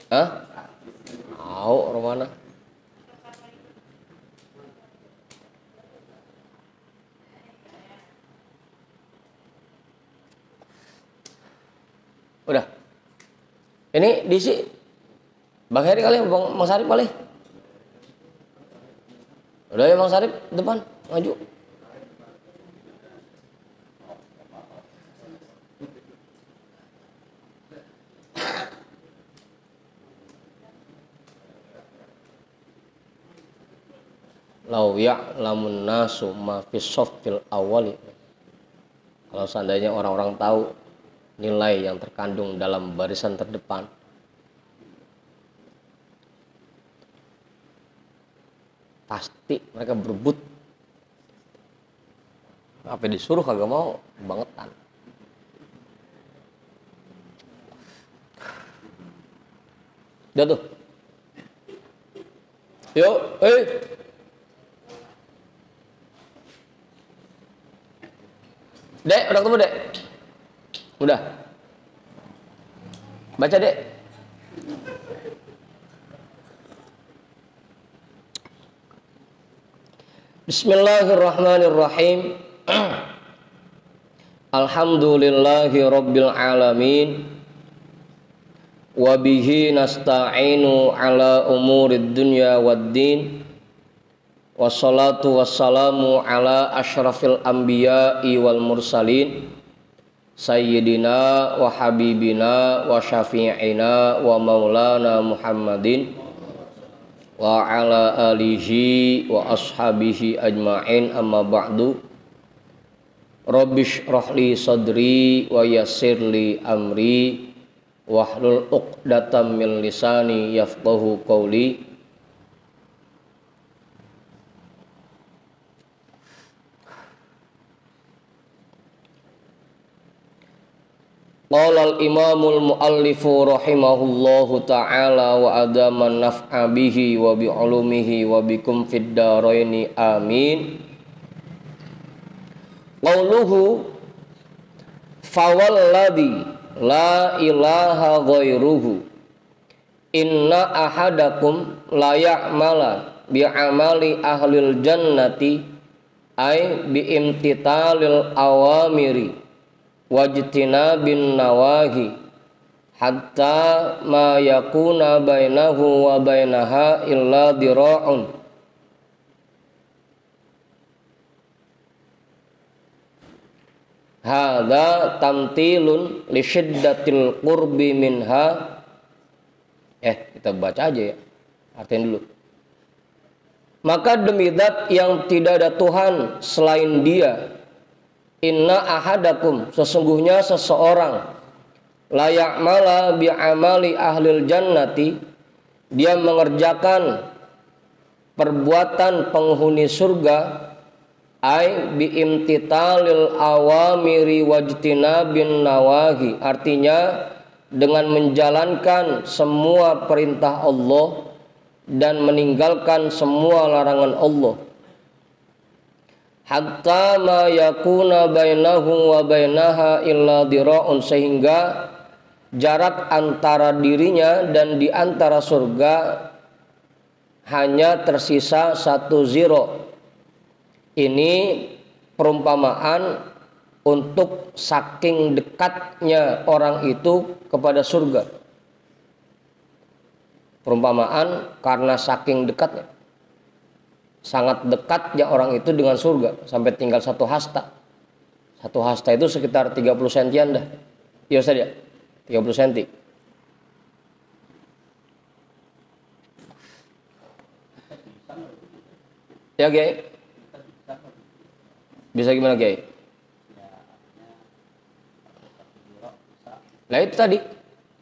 Hah? Tahu orang mana? Udah. Ini diisi. Bang Heri kali, Bang Sarip kali. Udah ya Bang Sarip, depan, maju. Lau ya'lamun nasu ma fis soffil awali. Kalau seandainya orang-orang tahu nilai yang terkandung dalam barisan terdepan, pasti mereka berebut. Apa disuruh kagak mau bangetan. Udah tuh. Yuk, Dek, udah ketemu Dek? Udah. Baca Dek. Bismillahirrahmanirrahim. Alhamdulillahi rabbil alamin. Wabihi nasta'inu ala umurid dunya waddin. Wassalatu wassalamu ala ashrafil anbiya'i wal mursalin Sayyidina wa habibina wa syafi'ina wa maulana Muhammadin wa ala alihi wa ashabihi ajma'in, amma ba'du. Rabbish rohli sadri wa yassirli amri wahlul uqdatam min lisani yafqahu qawli. Qala al-imamul muallifu rahimahullahu ta'ala wa adaman naf'a bihi wa bi ulumihi wa bikum fid daraini amin. Qauluhu fawalladhi la ilaha ghairuhu inna ahadakum la ya'mala bi amali ahlil jannati ay bi imtitalil awamiri wajtina bin nawahi hatta ma yakuna bainahu wa bainaha illa dira'un. Hadza tamtilun li syiddatil qurbi minha. Kita baca aja ya, artiin dulu. Maka demi zat yang tidak ada Tuhan selain Dia, inna ahadakum, sesungguhnya seseorang, la ya'mala bi amali ahlil jannati, dia mengerjakan perbuatan penghuni surga, ai bi imtitalil awamiri wajtinabin nawahi, artinya dengan menjalankan semua perintah Allah dan meninggalkan semua larangan Allah. Hatta ma yakuna bainahu wa bainaha illa dira'un, sehingga jarak antara dirinya dan di antara surga hanya tersisa 1 ziro. Ini perumpamaan untuk saking dekatnya orang itu kepada surga. Perumpamaan karena saking dekatnya. Sangat dekatnya orang itu dengan surga sampai tinggal 1 hasta. 1 hasta itu sekitar 30 sentian dah. Iya Ustaz ya? 30 senti. Ya Gey? Bisa gimana Gey? Nah itu tadi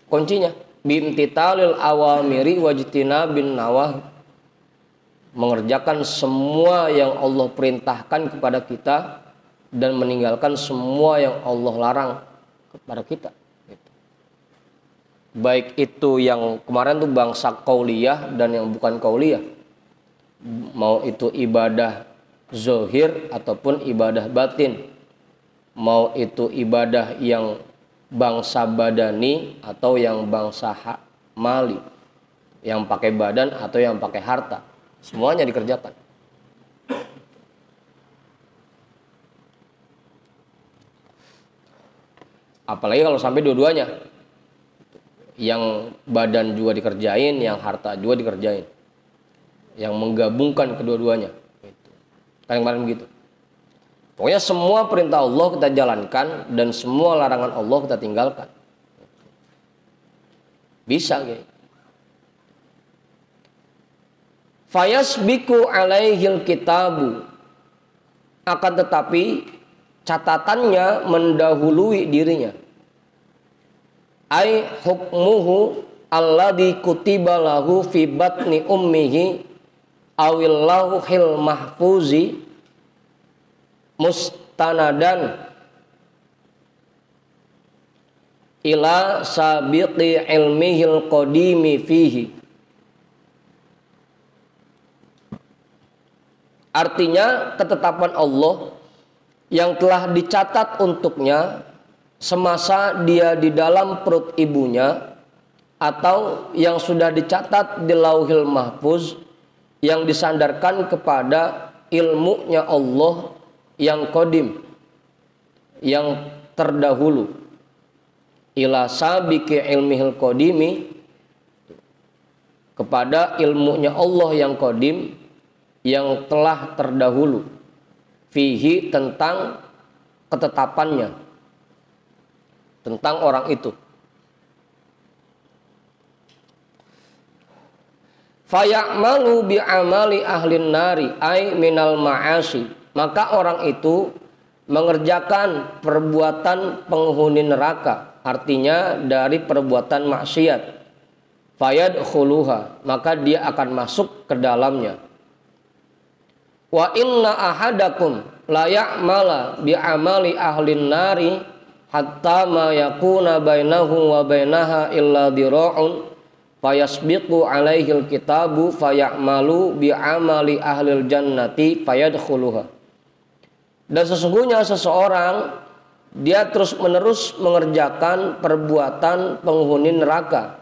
kuncinya. Bimtitalil awamiri wajtinabin nawahi. Mengerjakan semua yang Allah perintahkan kepada kita dan meninggalkan semua yang Allah larang kepada kita. Baik itu yang kemarin tuh bangsa qauliyah dan yang bukan qauliyah. Mau itu ibadah zahir ataupun ibadah batin. Mau itu ibadah yang bangsa badani atau yang bangsa mali. yang pakai badan atau yang pakai harta, semuanya dikerjakan. Apalagi kalau sampai dua-duanya, yang badan juga dikerjain, yang harta juga dikerjain, yang menggabungkan kedua-duanya. Kan kemarin begitu. Pokoknya semua perintah Allah kita jalankan dan semua larangan Allah kita tinggalkan. Bisa gitu. Fayasbiku alaihil kitabu, akan tetapi catatannya mendahului dirinya. Ai hukmuhu alladzi kutiba lahu fi batni ummihi awillahu hil mahfuzi mustanadan ila sabiqi ilmihil qadimi fihi. Artinya ketetapan Allah yang telah dicatat untuknya semasa dia di dalam perut ibunya, atau yang sudah dicatat di Lauhil Mahfuz yang disandarkan kepada ilmunya Allah yang qadim, yang terdahulu, ila sabiqi ilmihil qadimi, kepada ilmunya Allah yang qadim, yang telah terdahulu, fihi, tentang ketetapannya, tentang orang itu. Fayamalu bi'amali ahlin nari ay minal ma'asi, maka orang itu mengerjakan perbuatan penghuni neraka, artinya dari perbuatan maksiat. Fayadkhuluha, maka dia akan masuk ke dalamnya. Wa inna ahadakum la ya'mala bi'amali ahlin nari hatta ma yakuna bainahu wa bainaha illa dira'un fayasbiqu alaihil kitabu fayamalu bi'amali ahlil jannati fayadkhuluha. Dan sesungguhnya seseorang dia terus menerus mengerjakan perbuatan penghuni neraka,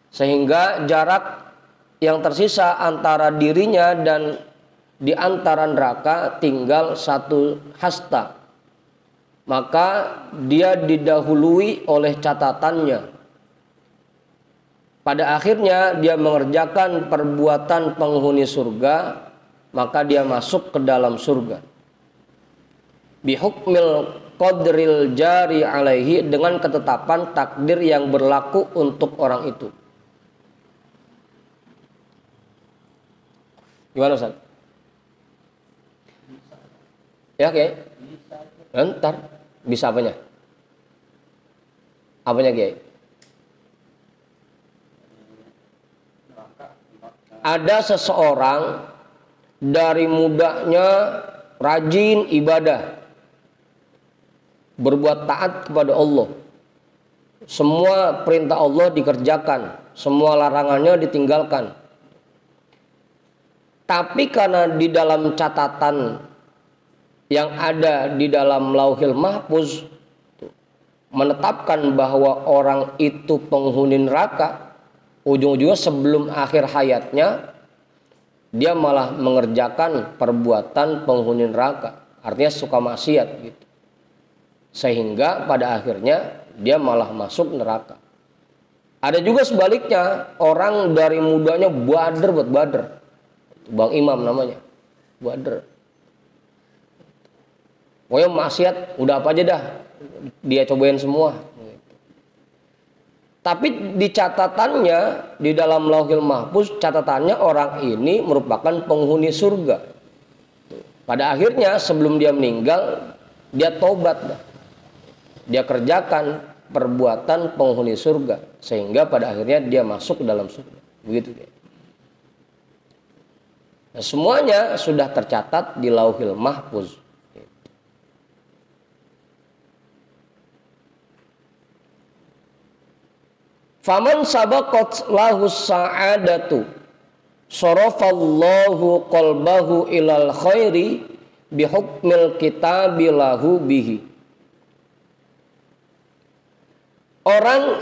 sehingga jarak yang tersisa antara dirinya dan di antara neraka tinggal satu hasta, maka dia didahului oleh catatannya. Pada akhirnya dia mengerjakan perbuatan penghuni surga, maka dia masuk ke dalam surga. Bihukmil qadril jari alaihi, dengan ketetapan takdir yang berlaku untuk orang itu. Gimana Ustaz? Ya Kiai? Ntar bisa apanya? Apanya Kiai? Ada seseorang dari mudanya rajin ibadah, berbuat taat kepada Allah, semua perintah Allah dikerjakan, semua larangannya ditinggalkan. Tapi karena di dalam catatan yang ada di dalam Lauhil Mahfuz menetapkan bahwa orang itu penghuni neraka, ujung-ujungnya sebelum akhir hayatnya dia malah mengerjakan perbuatan penghuni neraka, artinya suka maksiat gitu. Sehingga pada akhirnya dia malah masuk neraka. Ada juga sebaliknya, orang dari mudanya bader buat bader. Bang Imam namanya, bader. Pokoknya maksiat udah apa aja dah dia cobain semua. Tapi di catatannya di dalam Lauhil Mahfuz, catatannya orang ini merupakan penghuni surga. Pada akhirnya sebelum dia meninggal, dia tobat dah. Dia kerjakan perbuatan penghuni surga, sehingga pada akhirnya dia masuk ke dalam surga. Begitu dia. Nah, semuanya sudah tercatat di Lauhil Mahfuz. Faman sabaqat lahu sa'adatu sarafallahu qalbahu ilal khairi bihukmil kitabi lahu bihi. Orang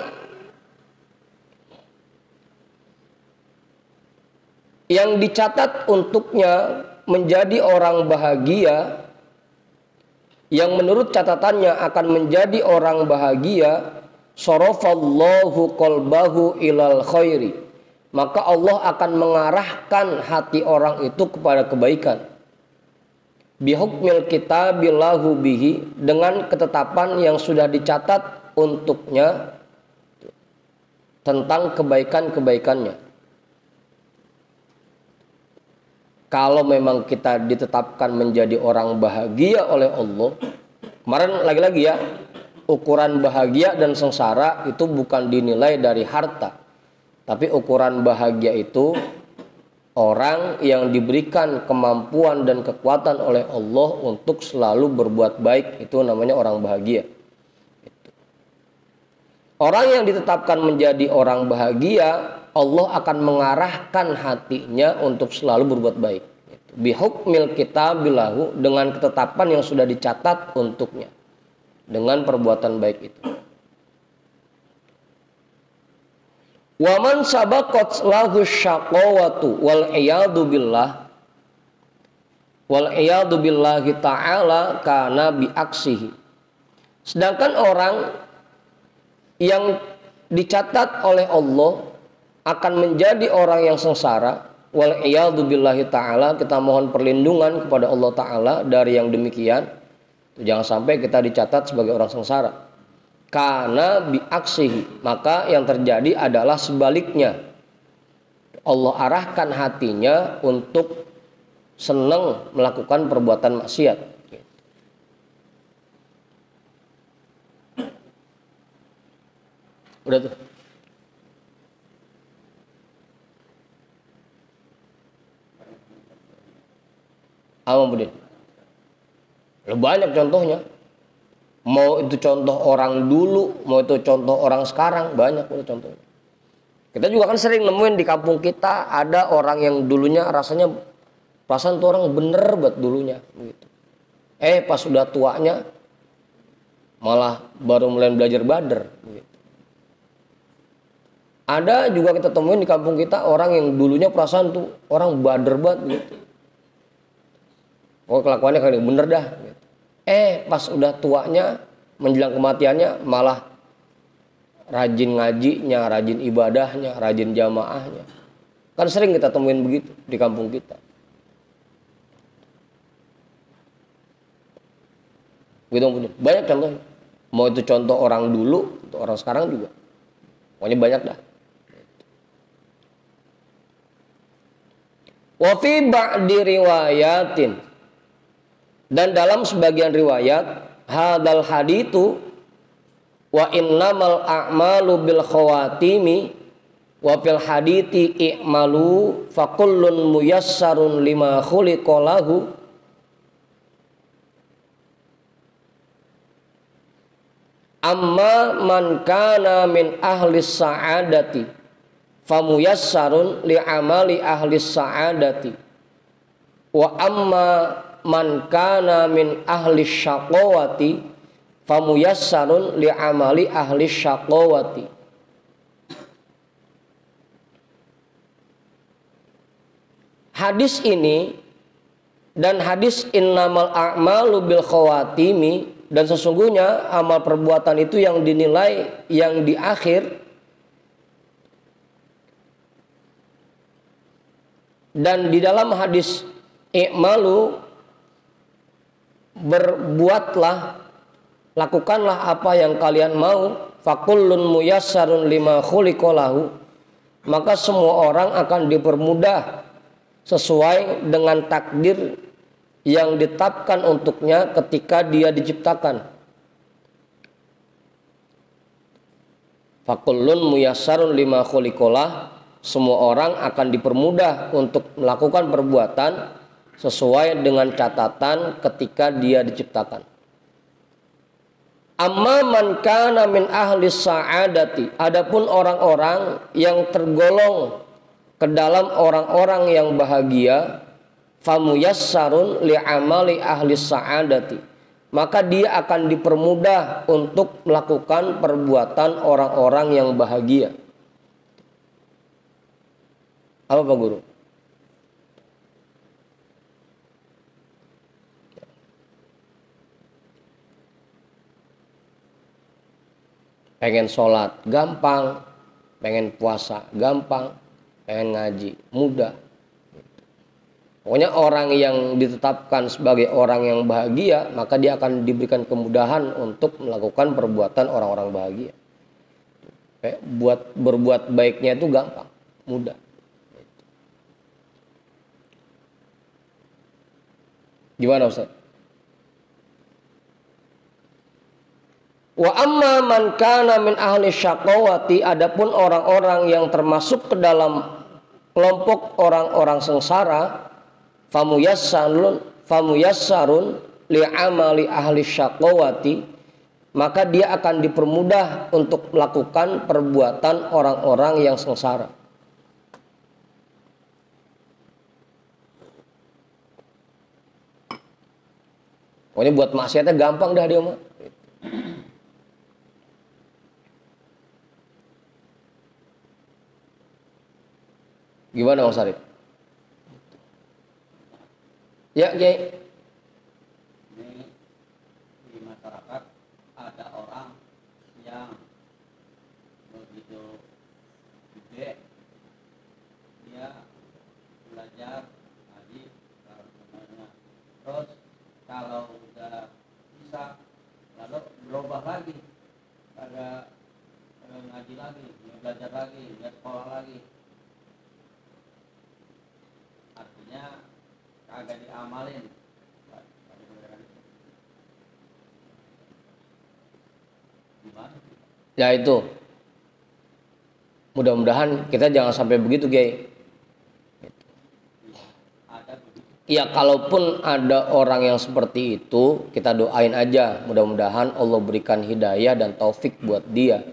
yang dicatat untuknya menjadi orang bahagia, yang menurut catatannya akan menjadi orang bahagia, sarafallahu qalbahu ilal khairi, maka Allah akan mengarahkan hati orang itu kepada kebaikan. Bihukmil kitabillahu bihi, dengan ketetapan yang sudah dicatat untuknya tentang kebaikan-kebaikannya. Kalau memang kita ditetapkan menjadi orang bahagia oleh Allah, kemarin lagi-lagi ya, ukuran bahagia dan sengsara itu bukan dinilai dari harta, tapi ukuran bahagia itu orang yang diberikan kemampuan dan kekuatan oleh Allah untuk selalu berbuat baik, itu namanya orang bahagia. Orang yang ditetapkan menjadi orang bahagia, Allah akan mengarahkan hatinya untuk selalu berbuat baik. Bihukmil kitabillahu, dengan ketetapan yang sudah dicatat untuknya dengan perbuatan baik itu. Waman sabaqat lahu syaqawatu wal iyadu billahi ta'ala kana biaksihi. Sedangkan orang yang dicatat oleh Allah akan menjadi orang yang sengsara, wal iyadu billahi ta'ala, kita mohon perlindungan kepada Allah Ta'ala dari yang demikian. Jangan sampai kita dicatat sebagai orang sengsara. Karena biaksihi, maka yang terjadi adalah sebaliknya. Allah arahkan hatinya untuk senang melakukan perbuatan maksiat. Udah tuh. Budin. Banyak contohnya. Mau itu contoh orang dulu, mau itu contoh orang sekarang, banyak contohnya. Kita juga kan sering nemuin di kampung kita ada orang yang dulunya rasanya perasaan tuh orang bener buat dulunya gitu. Pas sudah tuanya malah baru mulai belajar bader gitu. Ada juga kita temuin di kampung kita orang yang dulunya perasaan tuh orang bader banget gitu. Oh, kelakuannya kayak bener dah gitu. Pas udah tuanya menjelang kematiannya malah rajin ngajinya, rajin ibadahnya, rajin jamaahnya. Kan sering kita temuin begitu di kampung kita. Gitu, banyak contohnya. Mau itu contoh orang dulu, atau orang sekarang juga. Pokoknya banyak dah. Wa fi ba'di riwayatin, dan dalam sebagian riwayat, hadal hadithu wa innamal a'malu bil khawatimi wa fil hadithi i'malu fakullun muyassarun lima khuliqa lahu. Amma man kana min ahli sa'adati famuyassarun li amali ahli sa'adati wa amma man kana min ahli syaqawati famuyassarun li amali ahli syaqawati. Hadis ini dan hadis innamal a'malu bil khawatimi, dan sesungguhnya amal perbuatan itu yang dinilai yang di akhir, dan di dalam hadis i'malu, berbuatlah, lakukanlah apa yang kalian mau, fakullun muyassarun lima khuliqa lahu, maka semua orang akan dipermudah sesuai dengan takdir yang ditetapkan untuknya ketika dia diciptakan. Fakullun muyassarun lima khuliqa lahu, semua orang akan dipermudah untuk melakukan perbuatan sesuai dengan catatan ketika dia diciptakan. Amma man kana min ahli sa'adati, adapun orang-orang yang tergolong ke dalam orang-orang yang bahagia, famuyassarun li amali ahli sa'adati, maka dia akan dipermudah untuk melakukan perbuatan orang-orang yang bahagia. Apa Pak Guru? Pengen sholat gampang, pengen puasa gampang, pengen ngaji mudah. Pokoknya orang yang ditetapkan sebagai orang yang bahagia, maka dia akan diberikan kemudahan untuk melakukan perbuatan orang-orang bahagia. Berbuat baiknya itu gampang, mudah. Gimana Ustaz? Wa amma man kana min ahli syaqawati, adapun orang-orang yang termasuk ke dalam kelompok orang-orang sengsara, famuyassarun li'amali ahli syaqawati, maka dia akan dipermudah untuk melakukan perbuatan orang-orang yang sengsara. Pokoknya buat maksiatnya gampang dah dia mah. Gimana Mas Arif? Ya, Kiai. Ini di masyarakat ada orang yang begitu gede dia belajar ngaji sebenarnya. Terus kalau udah bisa lalu berubah lagi, ada ngaji lagi, belajar lagi, dia sekolah lagi. Artinya kagak diamalin. Gimana? Ya itu. Mudah-mudahan kita jangan sampai begitu, Kiai. Ya, kalaupun ada orang yang seperti itu, kita doain aja. Mudah-mudahan Allah berikan hidayah dan taufik buat dia.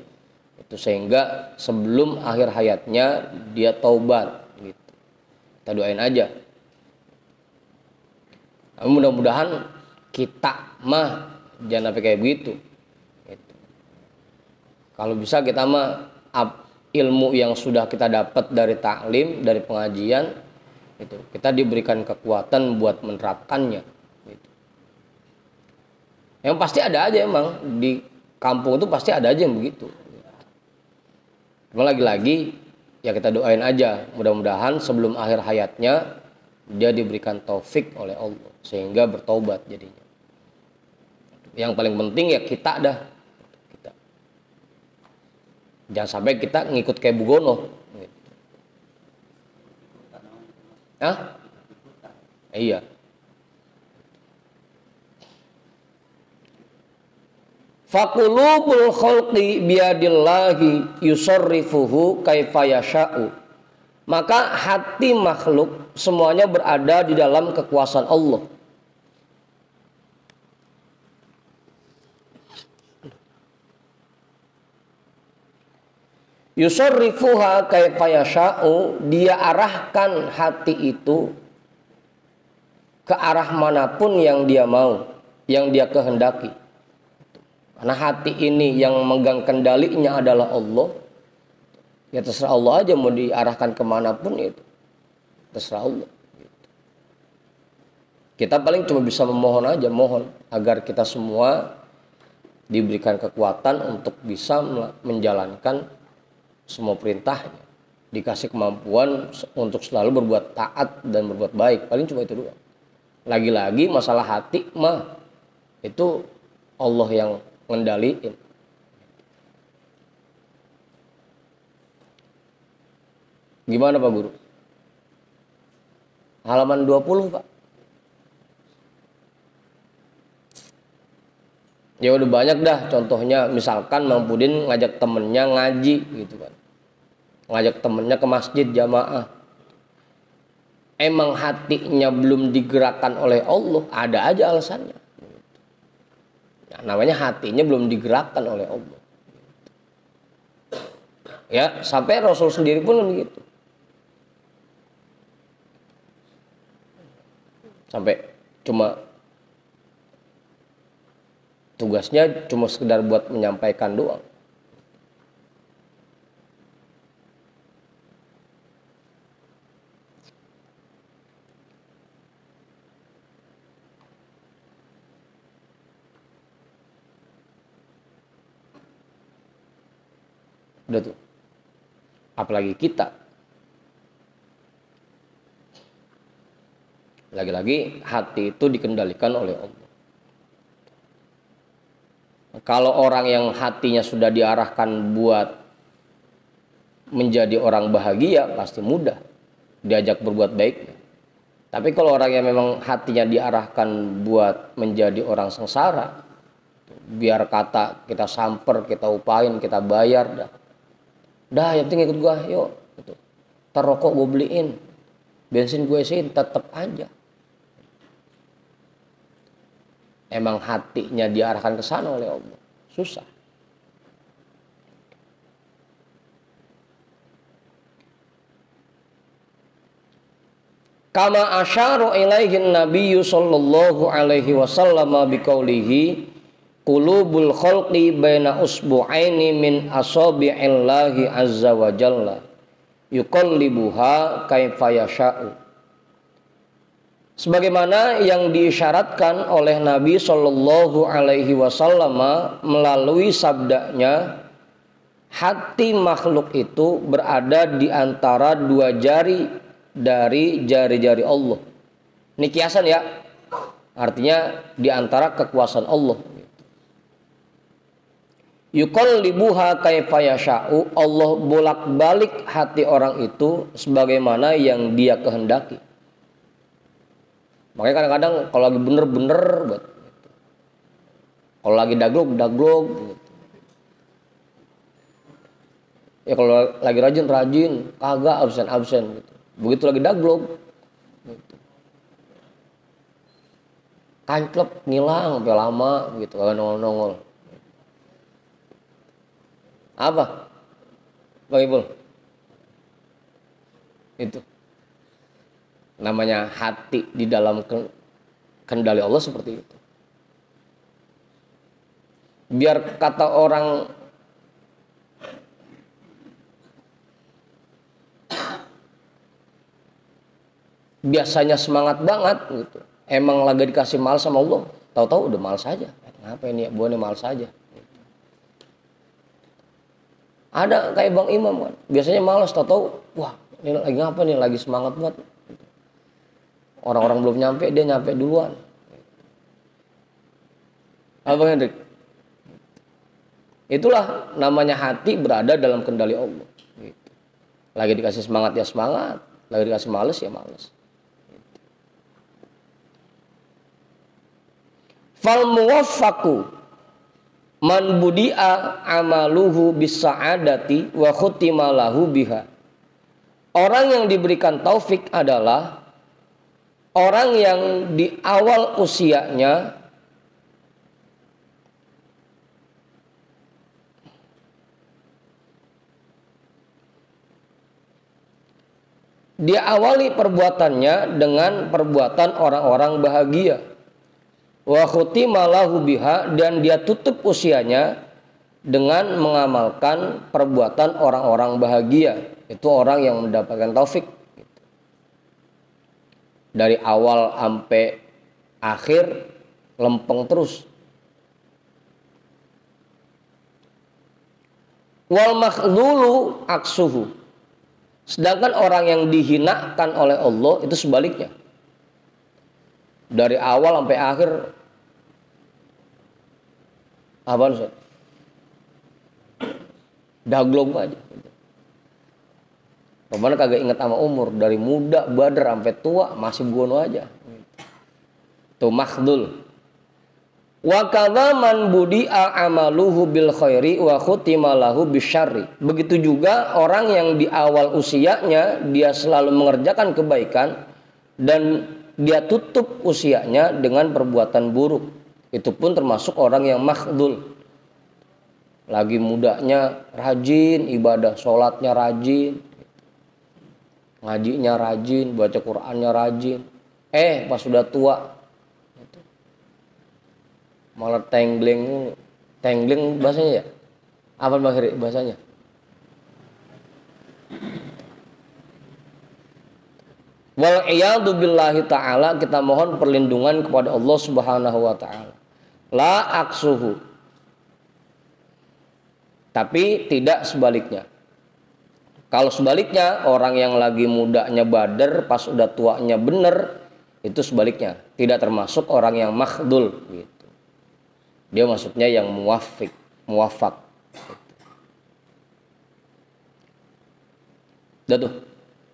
Itu sehingga sebelum akhir hayatnya dia taubat. Gitu. Kita doain aja. Nah, mudah-mudahan kita mah jangan sampai kayak begitu. Gitu. Kalau bisa kita mah ilmu yang sudah kita dapat dari taklim, dari pengajian, itu kita diberikan kekuatan buat menerapkannya. Gitu. Yang pasti ada aja emang di kampung itu pasti ada aja yang begitu. Cuma lagi-lagi ya kita doain aja, mudah-mudahan sebelum akhir hayatnya dia diberikan taufik oleh Allah sehingga bertobat jadinya. Yang paling penting ya kita dah. Jangan sampai kita ngikut kayak Bugono. Hah? Iya. Faqulubul khalqi biadillahi yusarrifuhu kaifa yasha'u. Maka hati makhluk semuanya berada di dalam kekuasaan Allah. Yusarrifuha kaifa yasha'u, dia arahkan hati itu ke arah manapun yang dia mau, yang dia kehendaki. Karena hati ini yang megang kendalinya adalah Allah. Ya terserah Allah aja mau diarahkan kemanapun itu. Terserah Allah. Kita paling cuma bisa memohon aja, mohon agar kita semua diberikan kekuatan untuk bisa menjalankan semua perintahnya, dikasih kemampuan untuk selalu berbuat taat dan berbuat baik. Paling cuma itu doang. Lagi-lagi masalah hati mah itu Allah yang ngendaliin. Gimana Pak Guru? Halaman 20 Pak. Ya udah banyak dah contohnya, misalkan Mang Pudin ngajak temennya ngaji gitu kan, ngajak temennya ke masjid jamaah, emang hatinya belum digerakkan oleh Allah, ada aja alasannya. Nah, namanya hatinya belum digerakkan oleh Allah. Ya sampai Rasul sendiri pun begitu, sampai cuma tugasnya cuma sekedar buat menyampaikan doang. Udah tuh. Apalagi kita. Lagi-lagi hati itu dikendalikan oleh Allah. Kalau orang yang hatinya sudah diarahkan buat menjadi orang bahagia, pasti mudah diajak berbuat baik. Tapi kalau orang yang memang hatinya diarahkan buat menjadi orang sengsara, biar kata kita samper, kita upain, kita bayar, dah yang penting ikut gua, yuk. Ntar rokok gue beliin, bensin gue isiin, tetap aja. Emang hatinya diarahkan ke sana oleh Allah, susah. Kama asyara ilaihi nabiyyu sallallahu alaihi wasallam biqaulihi qulubul khalqi baina usbu'aini min asabi'illahi azza wa jalla yuqallibuha kaifa yasha'u. Sebagaimana yang diisyaratkan oleh Nabi sallallahu alaihi wasallam melalui sabdanya, hati makhluk itu berada di antara dua jari dari jari-jari Allah. Ini kiasan ya. Artinya di antara kekuasaan Allah. Yuqallibuha kaifa yasha'u. Allah bolak-balik hati orang itu sebagaimana yang Dia kehendaki. Makanya kadang-kadang kalau lagi bener-bener gitu. Kalau lagi daglog gitu. Ya kalau lagi rajin kagak absen gitu. Begitu lagi daglog gitu. Kanclep ngilang sampai lama gitu, kagak nongol-nongol. Apa? Bang Ibul? Itu namanya hati di dalam kendali Allah seperti itu. Biar kata orang biasanya semangat banget gitu, emang lagi dikasih malas sama Allah, tahu-tahu udah malas aja. Kenapa ini ya, buahnya malas aja. Ada kayak Bang Imam kan, biasanya malas, tahu-tahu wah ini lagi ngapa nih, lagi semangat banget. Orang-orang belum nyampe, dia nyampe duluan. Abang Hendrik, itulah namanya hati berada dalam kendali Allah. Gitu. Lagi dikasih semangat ya semangat, lagi dikasih males ya males. Fal muwaffaqu man budi'a amaluhu bisa'adati wa khutima lahu biha. Orang yang diberikan taufik adalah orang yang di awal usianya dia awali perbuatannya dengan perbuatan orang-orang bahagia. Wa khutima lahu biha, dan dia tutup usianya dengan mengamalkan perbuatan orang-orang bahagia. Itu orang yang mendapatkan taufik. Dari awal sampai akhir lempeng terus. Wal makhlulu aksuhu. Sedangkan orang yang dihinakan oleh Allah itu sebaliknya. Dari awal sampai akhir apaan Ustaz? Daglog aja. Pemana kagak inget sama umur, dari muda badar sampai tua masih begono aja. Tuh makhdul. Wa kadza man budi'a amaluhu bil khairi wa khutima lahu bisyarri. Begitu juga orang yang di awal usianya dia selalu mengerjakan kebaikan dan dia tutup usianya dengan perbuatan buruk. Itu pun termasuk orang yang makhdul. Lagi mudanya rajin ibadah, sholatnya rajin, ngajinya rajin, baca Qur'annya rajin. Pas sudah tua malah tenggleng bahasanya ya? Apa bahasanya? Wal iyadu billahi ta'ala, kita mohon perlindungan kepada Allah Subhanahu wa ta'ala. La aksuhu. Tapi tidak sebaliknya. Kalau sebaliknya, orang yang lagi mudanya bader pas udah tuanya bener, itu sebaliknya, tidak termasuk orang yang makhdul gitu. Dia maksudnya yang muwafak. Udah tuh,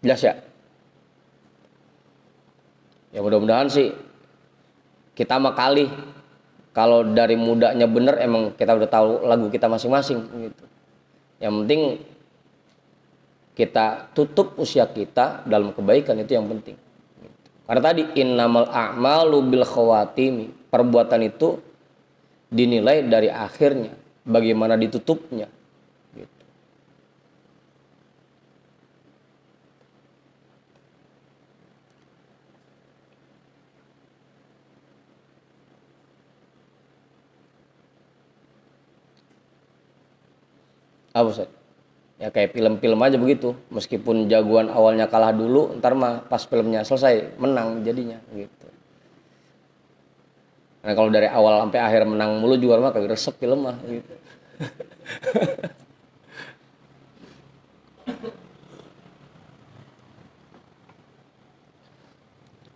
jelas ya? Ya mudah-mudahan sih kita mah kali kalau dari mudanya bener emang kita udah tahu lagu kita masing-masing gitu. Yang penting kita tutup usia kita dalam kebaikan, itu yang penting. Karena tadi innamal a'malu bil khawatimi, perbuatan itu dinilai dari akhirnya, bagaimana ditutupnya. Gitu. Apa Ustaz? Ya kayak film-film aja begitu, meskipun jagoan awalnya kalah dulu, ntar mah pas filmnya selesai menang jadinya gitu. Nah kalau dari awal sampai akhir menang mulu juga mah kagak resep film mah gitu.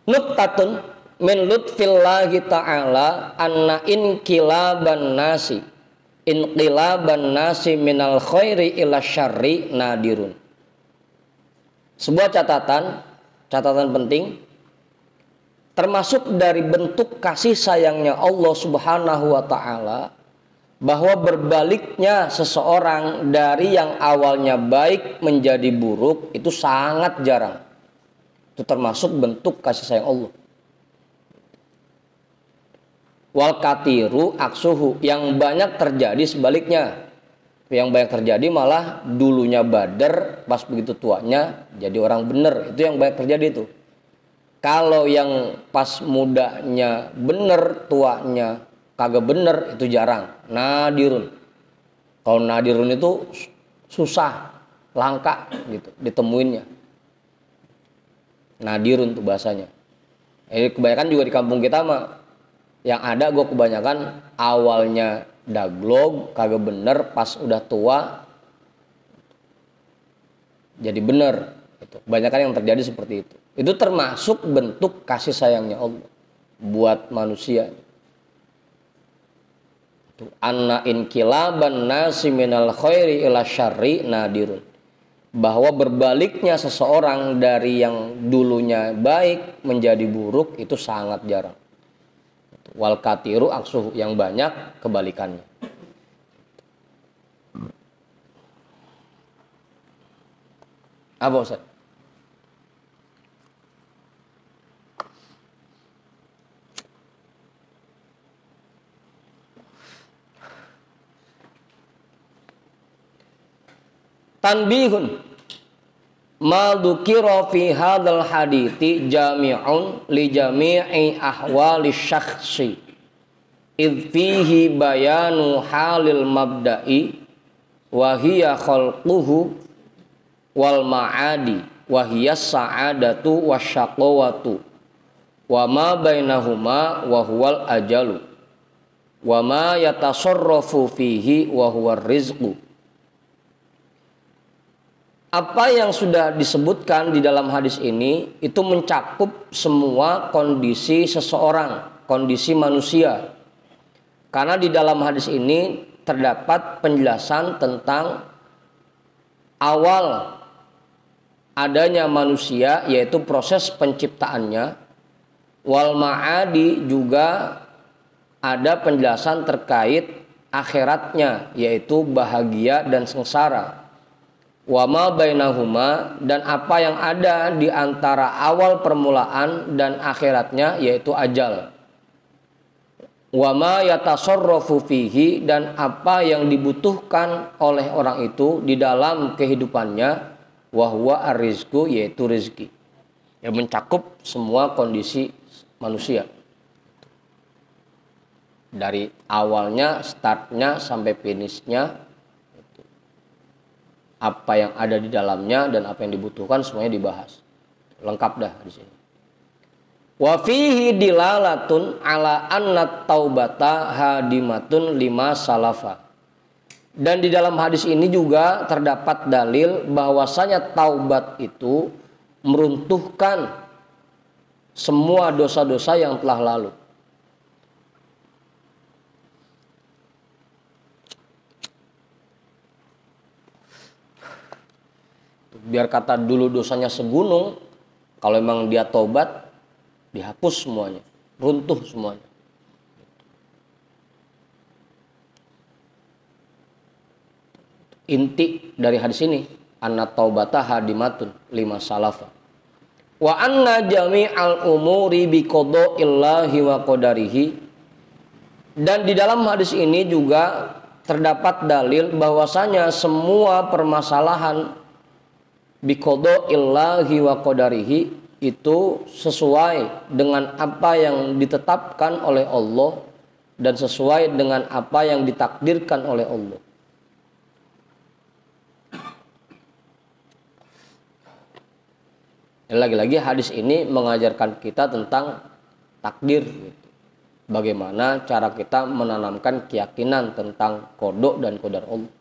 Nuktatun min lutfillahi ta'ala anna inqilaban nasi minal khairi ila syarri nadirun. Sebuah catatan penting, termasuk dari bentuk kasih sayangnya Allah Subhanahu wa taala, bahwa berbaliknya seseorang dari yang awalnya baik menjadi buruk itu sangat jarang. Itu termasuk bentuk kasih sayang Allah. Wal katiru aksuhu, yang banyak terjadi sebaliknya. Yang banyak terjadi malah dulunya bader, pas begitu tuanya jadi orang bener. Itu yang banyak terjadi itu. Kalau yang pas mudanya bener, tuanya kagak bener, itu jarang. Nadirun. Kalau nadirun itu susah, langka gitu ditemuinnya. Nadirun tuh bahasanya. Kebanyakan juga di kampung kita mah yang ada gue kebanyakan awalnya daglog, kagak bener, pas udah tua jadi bener. Kebanyakan yang terjadi seperti itu. Itu termasuk bentuk kasih sayangnya Allah buat manusia. Anna inqilaban nasi minal khairi ila syarri nadirun. Bahwa berbaliknya seseorang dari yang dulunya baik menjadi buruk itu sangat jarang. Wal katiru aksuhu, yang banyak kebalikannya. Apa Ustaz? Tanbihun ma dzukira fi hadzal hadithi jami'un li jami'i ahwali syakhsi id fihi bayanu halil mabda'i wa hiya khalquhu wal ma'adi wa hiya sa'adatu wasyaqawatu wa ma bainahuma wa huwal ajalu wa ma yatasarrafu fihi wa huwar rizqu. Apa yang sudah disebutkan di dalam hadis ini itu mencakup semua kondisi seseorang, kondisi manusia. Karena di dalam hadis ini terdapat penjelasan tentang awal adanya manusia, yaitu proses penciptaannya. Wal ma'adi, juga ada penjelasan terkait akhiratnya, yaitu bahagia dan sengsara. Wa ma bainahuma, dan apa yang ada di antara awal permulaan dan akhiratnya, yaitu ajal. Wa ma yatasarrafu fihi, dan apa yang dibutuhkan oleh orang itu di dalam kehidupannya, wa huwa ar-rizqu, yaitu rezeki. Yang mencakup semua kondisi manusia. Dari awalnya, startnya sampai finishnya, apa yang ada di dalamnya dan apa yang dibutuhkan semuanya dibahas. Lengkap dah di sini. Wa fihi dilalatun ala anna taubata hadimatun lima salafa. Dan di dalam hadis ini juga terdapat dalil bahwasanya taubat itu meruntuhkan semua dosa-dosa yang telah lalu. Biar kata dulu dosanya segunung, kalau memang dia taubat, dihapus semuanya, runtuh semuanya. Inti dari hadis ini, anna taubata hadimatun lima salafa. Wa anna jami'al umuri bi qada'illahi wa qadarihi. Dan di dalam hadis ini juga terdapat dalil bahwasanya semua permasalahan bi qada'illahi wa qadarihi itu sesuai dengan apa yang ditetapkan oleh Allah dan sesuai dengan apa yang ditakdirkan oleh Allah. Lagi-lagi hadis ini mengajarkan kita tentang takdir, bagaimana cara kita menanamkan keyakinan tentang qada dan qadar Allah.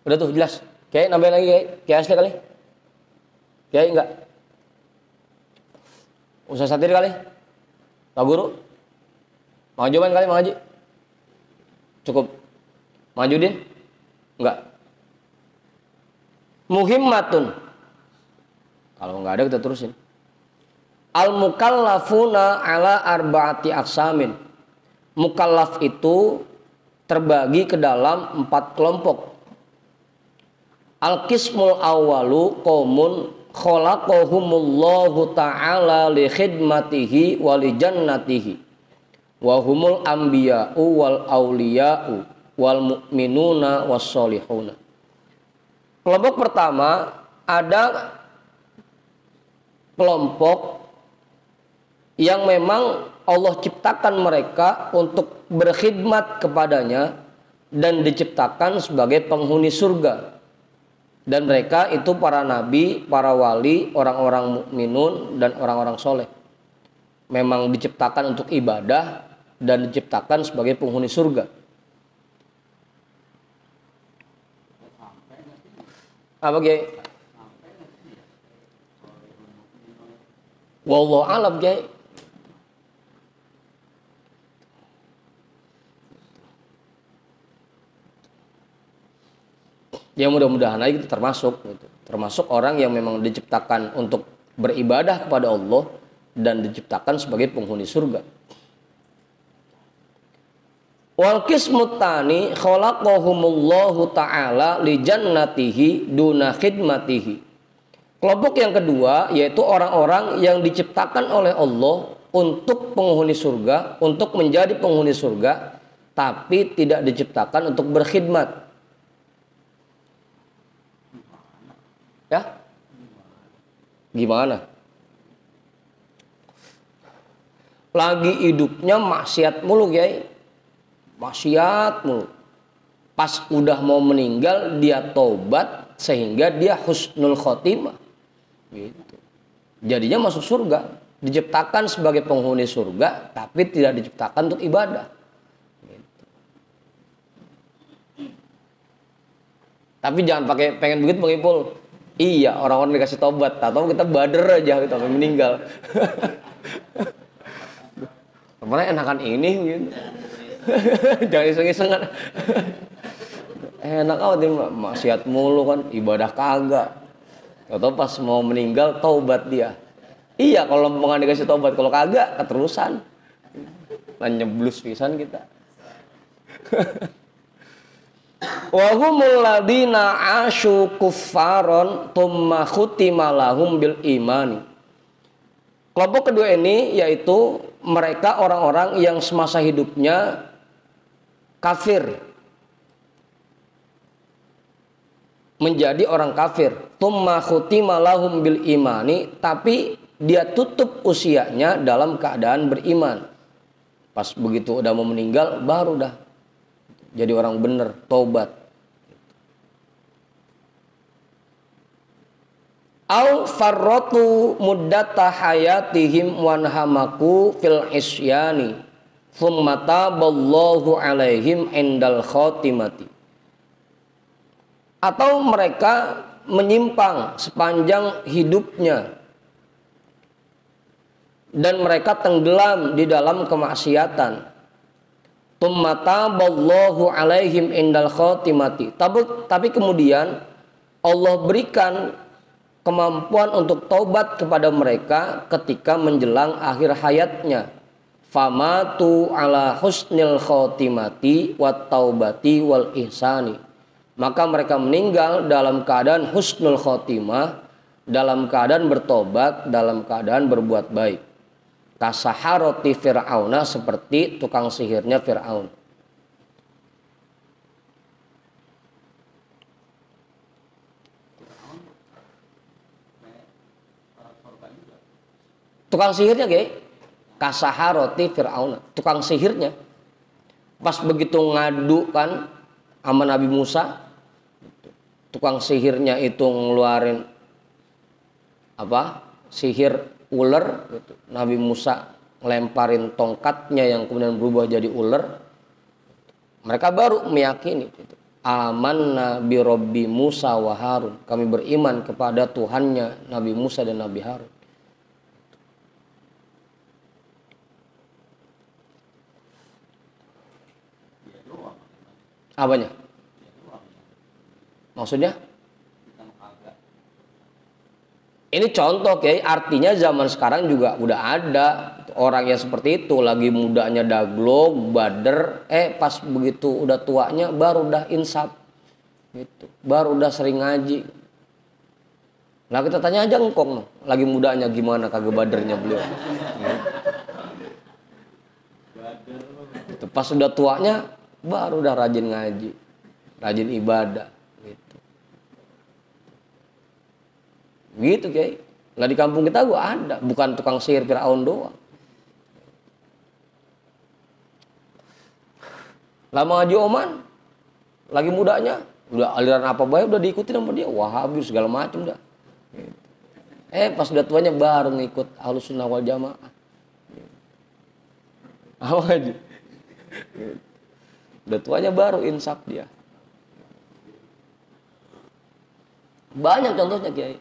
Udah tuh jelas. Kiai nambahin lagi Kiai asli kali. Kiai enggak? Ustaz Satir kali? Pak Guru? Mang Joman kali, Mang Haji? Cukup? Mang Judin? Enggak? Muhimmatun. Kalau enggak ada kita terusin. Al-mukallafuna ala arba'ati aqsamin. Mukallaf itu terbagi ke dalam 4 kelompok. Al-qismul awalu qaumun khalaqahumullahu ta'ala li khidmatihi wa li jannatihi wa humul anbiya'u wal auliya'u wal mu'minuna was solihuna. Kelompok pertama, ada kelompok yang memang Allah ciptakan mereka untuk berkhidmat kepadanya dan diciptakan sebagai penghuni surga. Dan mereka itu para nabi, para wali, orang-orang mukminun dan orang-orang soleh. Memang diciptakan untuk ibadah dan diciptakan sebagai penghuni surga. Apa Kiai? Wallahu a'lam Kiai. Ya mudah-mudahan aja kita termasuk gitu. Termasuk orang yang memang diciptakan untuk beribadah kepada Allah dan diciptakan sebagai penghuni surga. Wal qismut tani khalaqahumullahu ta'ala li jannatihi duna khidmatihi. Kelompok yang kedua yaitu orang-orang yang diciptakan oleh Allah untuk penghuni surga, untuk menjadi penghuni surga, tapi tidak diciptakan untuk berkhidmat. Ya? Gimana? Lagi hidupnya maksiat mulu, Kiai. Maksiat mulu. Pas udah mau meninggal dia taubat sehingga dia husnul khotimah. Gitu. Jadinya masuk surga, diciptakan sebagai penghuni surga tapi tidak diciptakan untuk ibadah. Gitu. Tapi jangan pakai pengen begitu Bang Ipul. Iya, orang-orang dikasih taubat, atau kita bader aja gitu sampai meninggal. Kemana enakan ini gitu. Jangan iseng-iseng kan. Enak amat nih maksiat mulu kan, ibadah kagak. Atau pas mau meninggal taubat dia. Iya kalau mau dikasih taubat, kalau kagak keterusan. Nyeblus pisan kita. Wa humul ladina asyu kuffaron tsumma khutima lahum bil imani. Kelompok kedua ini yaitu mereka orang-orang yang semasa hidupnya kafir, menjadi orang kafir. Tsumma khutima lahum bil imani, tapi dia tutup usianya dalam keadaan beriman. Pas begitu udah mau meninggal baru dah jadi orang bener, taubat. Au farratu muddata hayatihim wanhamaku fil isyani Tsumma taballahu alaihim indal khatimati. Atau mereka menyimpang sepanjang hidupnya dan mereka tenggelam di dalam kemaksiatan. Tsumma taballahu alaihim indal khatimati. Tapi kemudian Allah berikan kemampuan untuk taubat kepada mereka ketika menjelang akhir hayatnya. Famatu ala husnil khatimati wat taubati wal ihsani. Maka mereka meninggal dalam keadaan husnul khatimah, dalam keadaan bertobat, dalam keadaan berbuat baik. Kasaharoti Fir'auna, seperti tukang sihirnya Fir'aun. Tukang sihirnya kayak kasaharoti Fir'auna, tukang sihirnya. Pas begitu ngadu kan sama Nabi Musa, tukang sihirnya itu ngeluarin sihir ular gitu. Nabi Musa ngelemparin tongkatnya yang kemudian berubah jadi ular. Mereka baru meyakini gitu. Amanna bi Rabbi Musa wa Harun. Kami beriman kepada Tuhannya Nabi Musa dan Nabi Harun. Apanya? Maksudnya? Ini contoh kayak artinya zaman sekarang juga udah ada orang yang seperti itu, lagi mudanya daglog, bader, pas begitu udah tuanya baru udah insaf gitu, baru udah sering ngaji. Nah kita tanya aja engkong, lagi mudanya gimana kagak badernya beliau. Gitu. Pas udah tuanya baru udah rajin ngaji, rajin ibadah. Gitu Kiai. Lah di kampung kita gua ada, bukan tukang sihir Firaun doang. Lama Haji Oman, lagi mudanya, udah aliran apa baik udah diikutin sama dia, Wahabi segala macam dah. Gitu. Pas udah tuanya baru ngikut Ahlussunnah wal Jamaah. Apa aja? Gitu. Udah tuanya baru insaf dia. Banyak contohnya Kiai.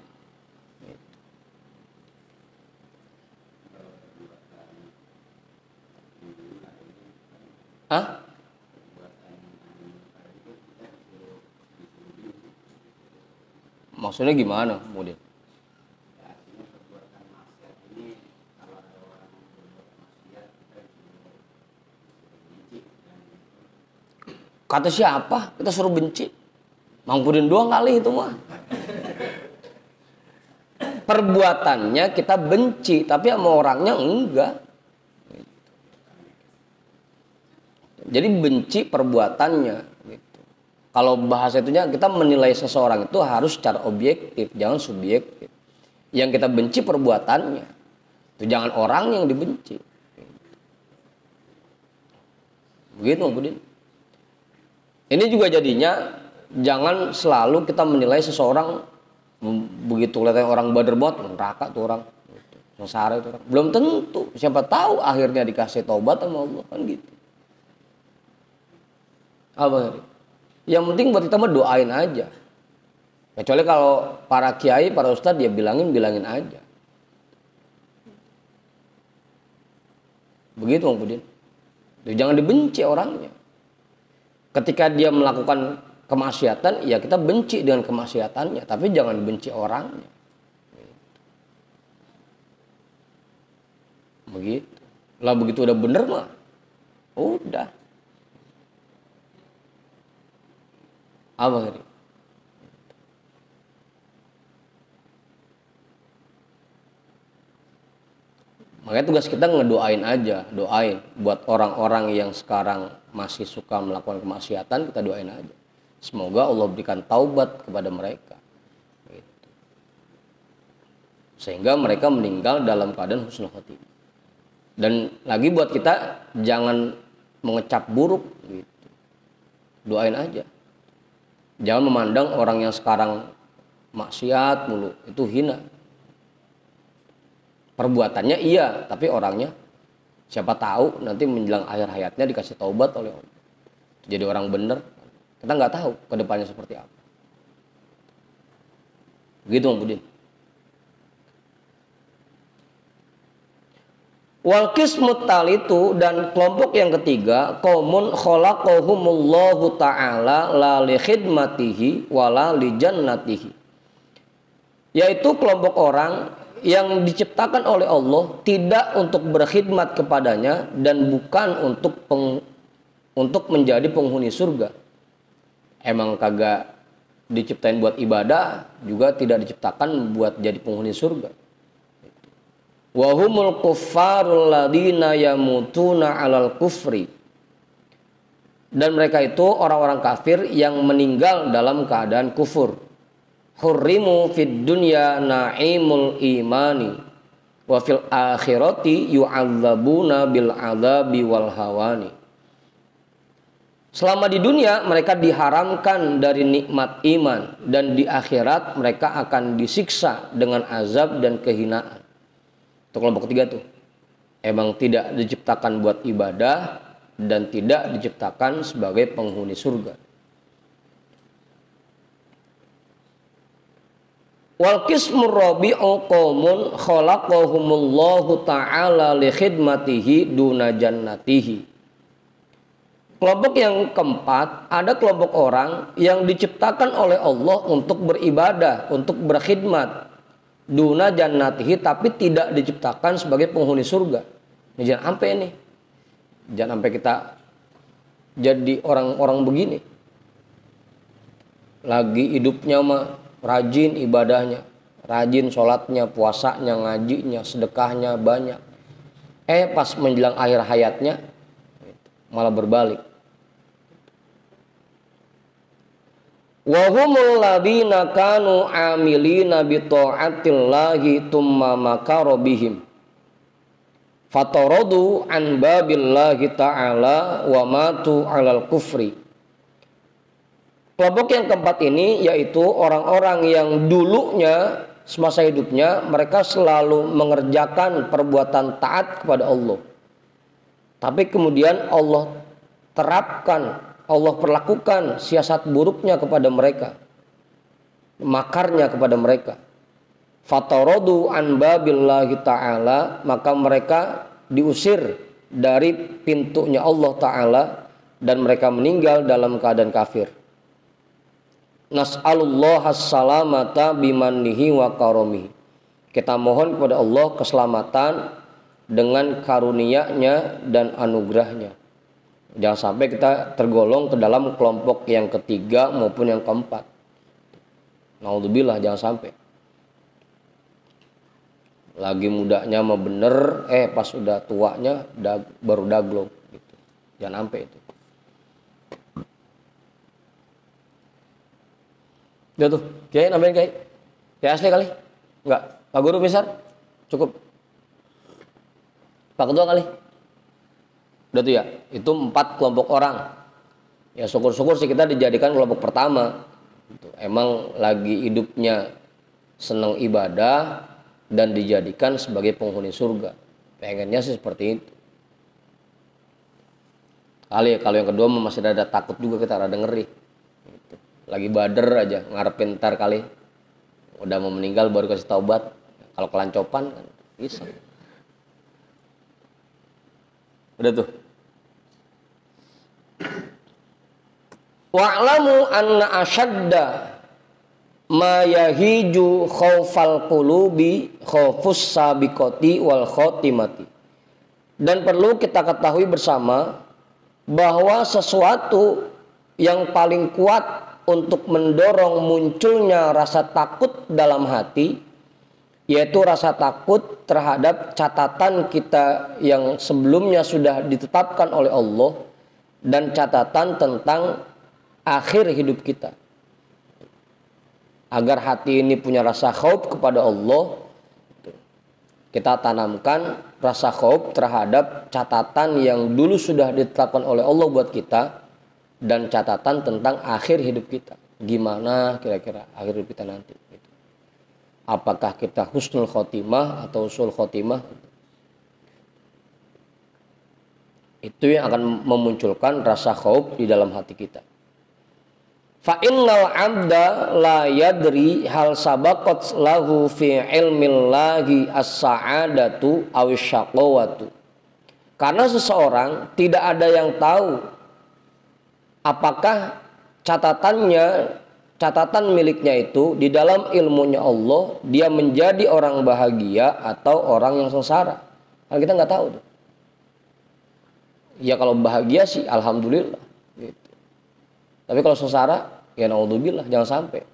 Hah? Maksudnya gimana kemudian? Kata siapa? Kita suruh benci. Mang Pudin doang kali itu mah. Perbuatannya kita benci, tapi sama orangnya enggak. Jadi benci perbuatannya gitu. Kalau bahasa itunya kita menilai seseorang itu harus secara objektif, jangan subjektif. Yang kita benci perbuatannya. Itu jangan orang yang dibenci. Begitu Bang Budin. Ini juga jadinya jangan selalu kita menilai seseorang begitu lihat orang bader banget, neraka tuh orang, sengsara itu orang. Belum tentu, siapa tahu akhirnya dikasih taubat sama Allah kan gitu. Apa? Yang penting buat kita mah doain aja. Kecuali kalau para kiai, para ustadz dia bilangin aja. Begitu Bang Budin. Jangan dibenci orangnya. Ketika dia melakukan kemaksiatan, ya kita benci dengan kemaksiatannya, tapi jangan benci orangnya. Begitu. Lah begitu udah bener mah, udah. Apa ini? Makanya tugas kita ngedoain aja, doain buat orang-orang yang sekarang masih suka melakukan kemaksiatan, kita doain aja. Semoga Allah berikan taubat kepada mereka. Gitu. Sehingga mereka meninggal dalam keadaan husnul khotimah. Dan lagi buat kita jangan mengecap buruk gitu. Doain aja. Jangan memandang orang yang sekarang maksiat mulu itu hina. Perbuatannya iya, tapi orangnya Siapa tahu nanti menjelang akhir hayatnya dikasih taubat oleh Allah, jadi orang benar. Kita nggak tahu ke depannya seperti apa. Begitu Bang Budin. Wal qismut talitu, dan kelompok yang ketiga, qaumun khalaqahumullahu ta'ala la li khidmatihi wala li jannatihi. Yaitu kelompok orang yang diciptakan oleh Allah tidak untuk berkhidmat kepadanya dan bukan untuk menjadi penghuni surga. Emang kagak diciptain buat ibadah, juga tidak diciptakan buat jadi penghuni surga. Wa humul kuffarul ladina yamutuna 'alal kufri. Dan mereka itu orang-orang kafir yang meninggal dalam keadaan kufur. Hurrimu fid dunya na'imul imani wa fil akhirati yu'adzabuna bil adzabi wal hawani. Selama di dunia mereka diharamkan dari nikmat iman, dan di akhirat mereka akan disiksa dengan azab dan kehinaan. Itu kelompok ketiga tuh. Emang tidak diciptakan buat ibadah dan tidak diciptakan sebagai penghuni surga. Wal qismur rabi'u qaumun khalaqahumullahu ta'ala li khidmatihi duna jannatihi. Kelompok yang keempat, ada kelompok orang yang diciptakan oleh Allah untuk beribadah, untuk berkhidmat duna jannatihi, tapi tidak diciptakan sebagai penghuni surga. Ini jangan sampai nih. Jangan sampai kita jadi orang-orang begini. Lagi hidupnya mah rajin ibadahnya, rajin sholatnya, puasanya, ngajinya, sedekahnya banyak. Pas menjelang akhir hayatnya malah berbalik. Wa humul ladina kanu amilina bi ta'atillahi tumma makara bihim fataradu an babillahi ta'ala wa matu 'alal kufri. Kelompok yang keempat ini yaitu orang-orang yang dulunya semasa hidupnya mereka selalu mengerjakan perbuatan taat kepada Allah. Tapi kemudian Allah terapkan, Allah perlakukan siasat buruknya kepada mereka, makarnya kepada mereka. Fataradu an babillahi ta'ala, maka mereka diusir dari pintunya Allah Ta'ala dan mereka meninggal dalam keadaan kafir. Nas'alullah as-salamata bimannihi wa karomihi. Kita mohon kepada Allah keselamatan dengan karunia-Nya dan anugerahnya. Jangan sampai kita tergolong ke dalam kelompok yang ketiga maupun yang keempat. Naudzubillah, jangan sampai. Lagi mudanya mah bener, pas udah tuanya baru daglong gitu. Jangan sampai itu. Udah tuh, Kiai nambahin Kiai. Kiai asli kali? Enggak. Pak Guru misal? Cukup. Pak Ketua kali? Udah tuh ya. Itu 4 kelompok orang. Ya syukur-syukur sih kita dijadikan kelompok pertama. Gitu. Emang lagi hidupnya senang ibadah dan dijadikan sebagai penghuni surga. Pengennya sih seperti itu. Kali ya, kalau yang kedua masih ada takut juga, kita rada ngeri. Gitu. Lagi bader aja, ngarepin ntar kali udah mau meninggal baru kasih taubat. Kalau kelancopan kan bisa. Udah tuh. Wa'lamu anna asyadda ma yahiju khaufal qulubi khaufus sabiqati wal khotimati. Dan perlu kita ketahui bersama bahwa sesuatu yang paling kuat untuk mendorong munculnya rasa takut dalam hati, yaitu rasa takut terhadap catatan kita yang sebelumnya sudah ditetapkan oleh Allah dan catatan tentang akhir hidup kita. Agar hati ini punya rasa khauf kepada Allah, kita tanamkan rasa khauf terhadap catatan yang dulu sudah ditetapkan oleh Allah buat kita dan catatan tentang akhir hidup kita. Gimana kira-kira akhir hidup kita nanti? Apakah kita husnul khotimah atau usul khotimah? Itu yang akan memunculkan rasa khauf di dalam hati kita. Fa innal 'abda la yadri hal sabaqat lahu fi ilmillahi as-sa'adatu aw syaqawatu. Karena seseorang tidak ada yang tahu apakah catatan miliknya itu di dalam ilmunya Allah dia menjadi orang bahagia atau orang yang sengsara. Kan kita nggak tahu tuh. Ya kalau bahagia sih alhamdulillah gitu. Tapi kalau sengsara ya naudzubillah, jangan sampai.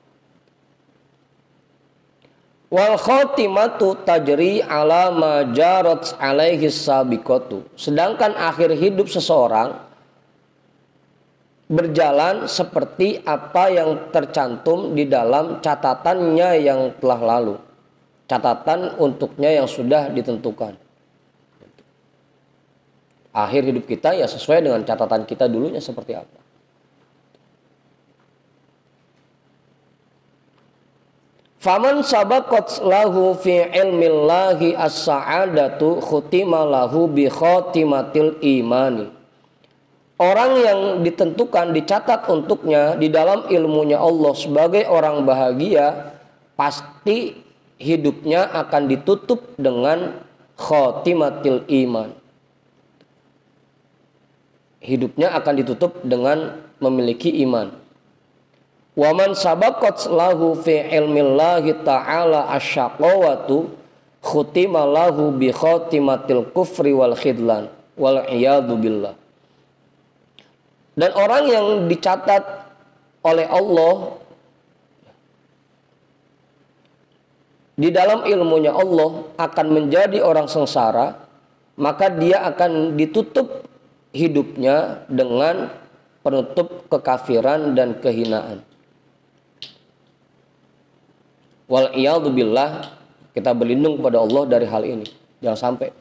Wal khotimatu tajri ala ma jarat alaihi sabiqatu. Sedangkan akhir hidup seseorang berjalan seperti apa yang tercantum di dalam catatannya yang telah lalu. Catatan untuknya yang sudah ditentukan. Akhir hidup kita ya sesuai dengan catatan kita dulunya seperti apa. Faman sabaqat lahu fi ilmillahi as-sa'adatu khutima lahu bi khatimatil imani. Orang yang ditentukan, dicatat untuknya di dalam ilmunya Allah sebagai orang bahagia, pasti hidupnya akan ditutup dengan khatimatil iman. Hidupnya akan ditutup dengan memiliki iman. Wa man sabaqat lahu fi ilmillahi ta'ala asyaqawatu khutima lahu bi khatimatil kufri wal khidlan wal iyadu billah. Dan orang yang dicatat oleh Allah di dalam ilmunya Allah akan menjadi orang sengsara, maka dia akan ditutup hidupnya dengan penutup kekafiran dan kehinaan. Wal iyadu billah, kita berlindung kepada Allah dari hal ini. Jangan sampai.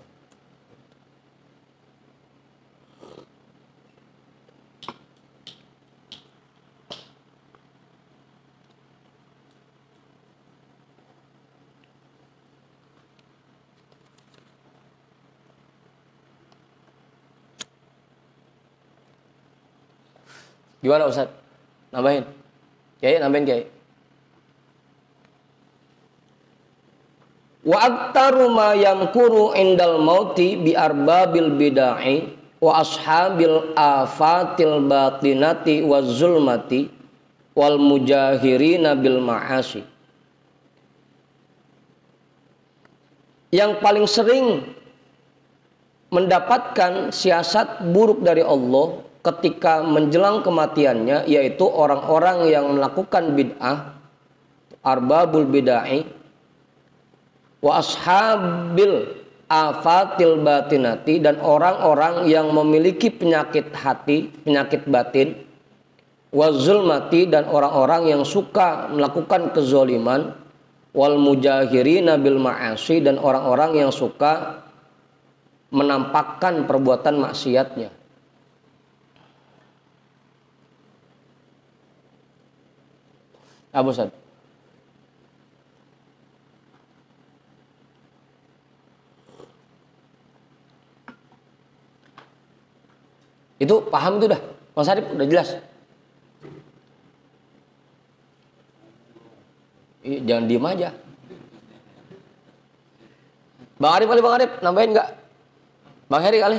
Gimana Ustaz? Nambahin. Kiai, nambahin Kiai. Wa aktaru ma yamkuru indal mauti bi arbabil bid'ah wa ashabil afatil batinati waz zulmati wal mujahirina bil ma'asi. Yang paling sering mendapatkan siasat buruk dari Allah ketika menjelang kematiannya yaitu orang-orang yang melakukan bid'ah, arbabul bid'ah, wa ashabil afatil batinati, dan orang-orang yang memiliki penyakit hati, penyakit batin, wa zulmati, dan orang-orang yang suka melakukan kezoliman, wal mujahirina bil ma'asi, dan orang-orang yang suka menampakkan perbuatan maksiatnya. Abu Sad. Itu paham itu dah. Mas Arif udah jelas. Jangan diem aja. Bang Arif kali, Bang Arif nambahin enggak? Bang Heri kali?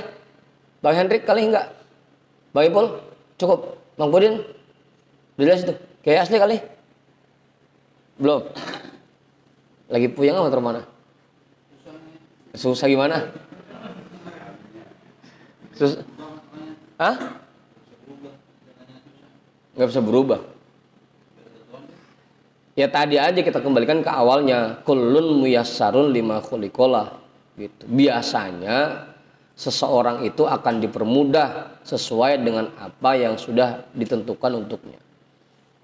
Bang Hendrik kali enggak? Bang Ipul cukup? Bang Pudin udah jelas itu. Kayak asli kali? Belum. Lagi puyeng apa mana? Susah gimana? Susah. Hah? Nggak bisa berubah. Ya tadi aja kita kembalikan ke awalnya. Kullun muyassarun lima khuliqalah. Gitu. Biasanya seseorang itu akan dipermudah sesuai dengan apa yang sudah ditentukan untuknya.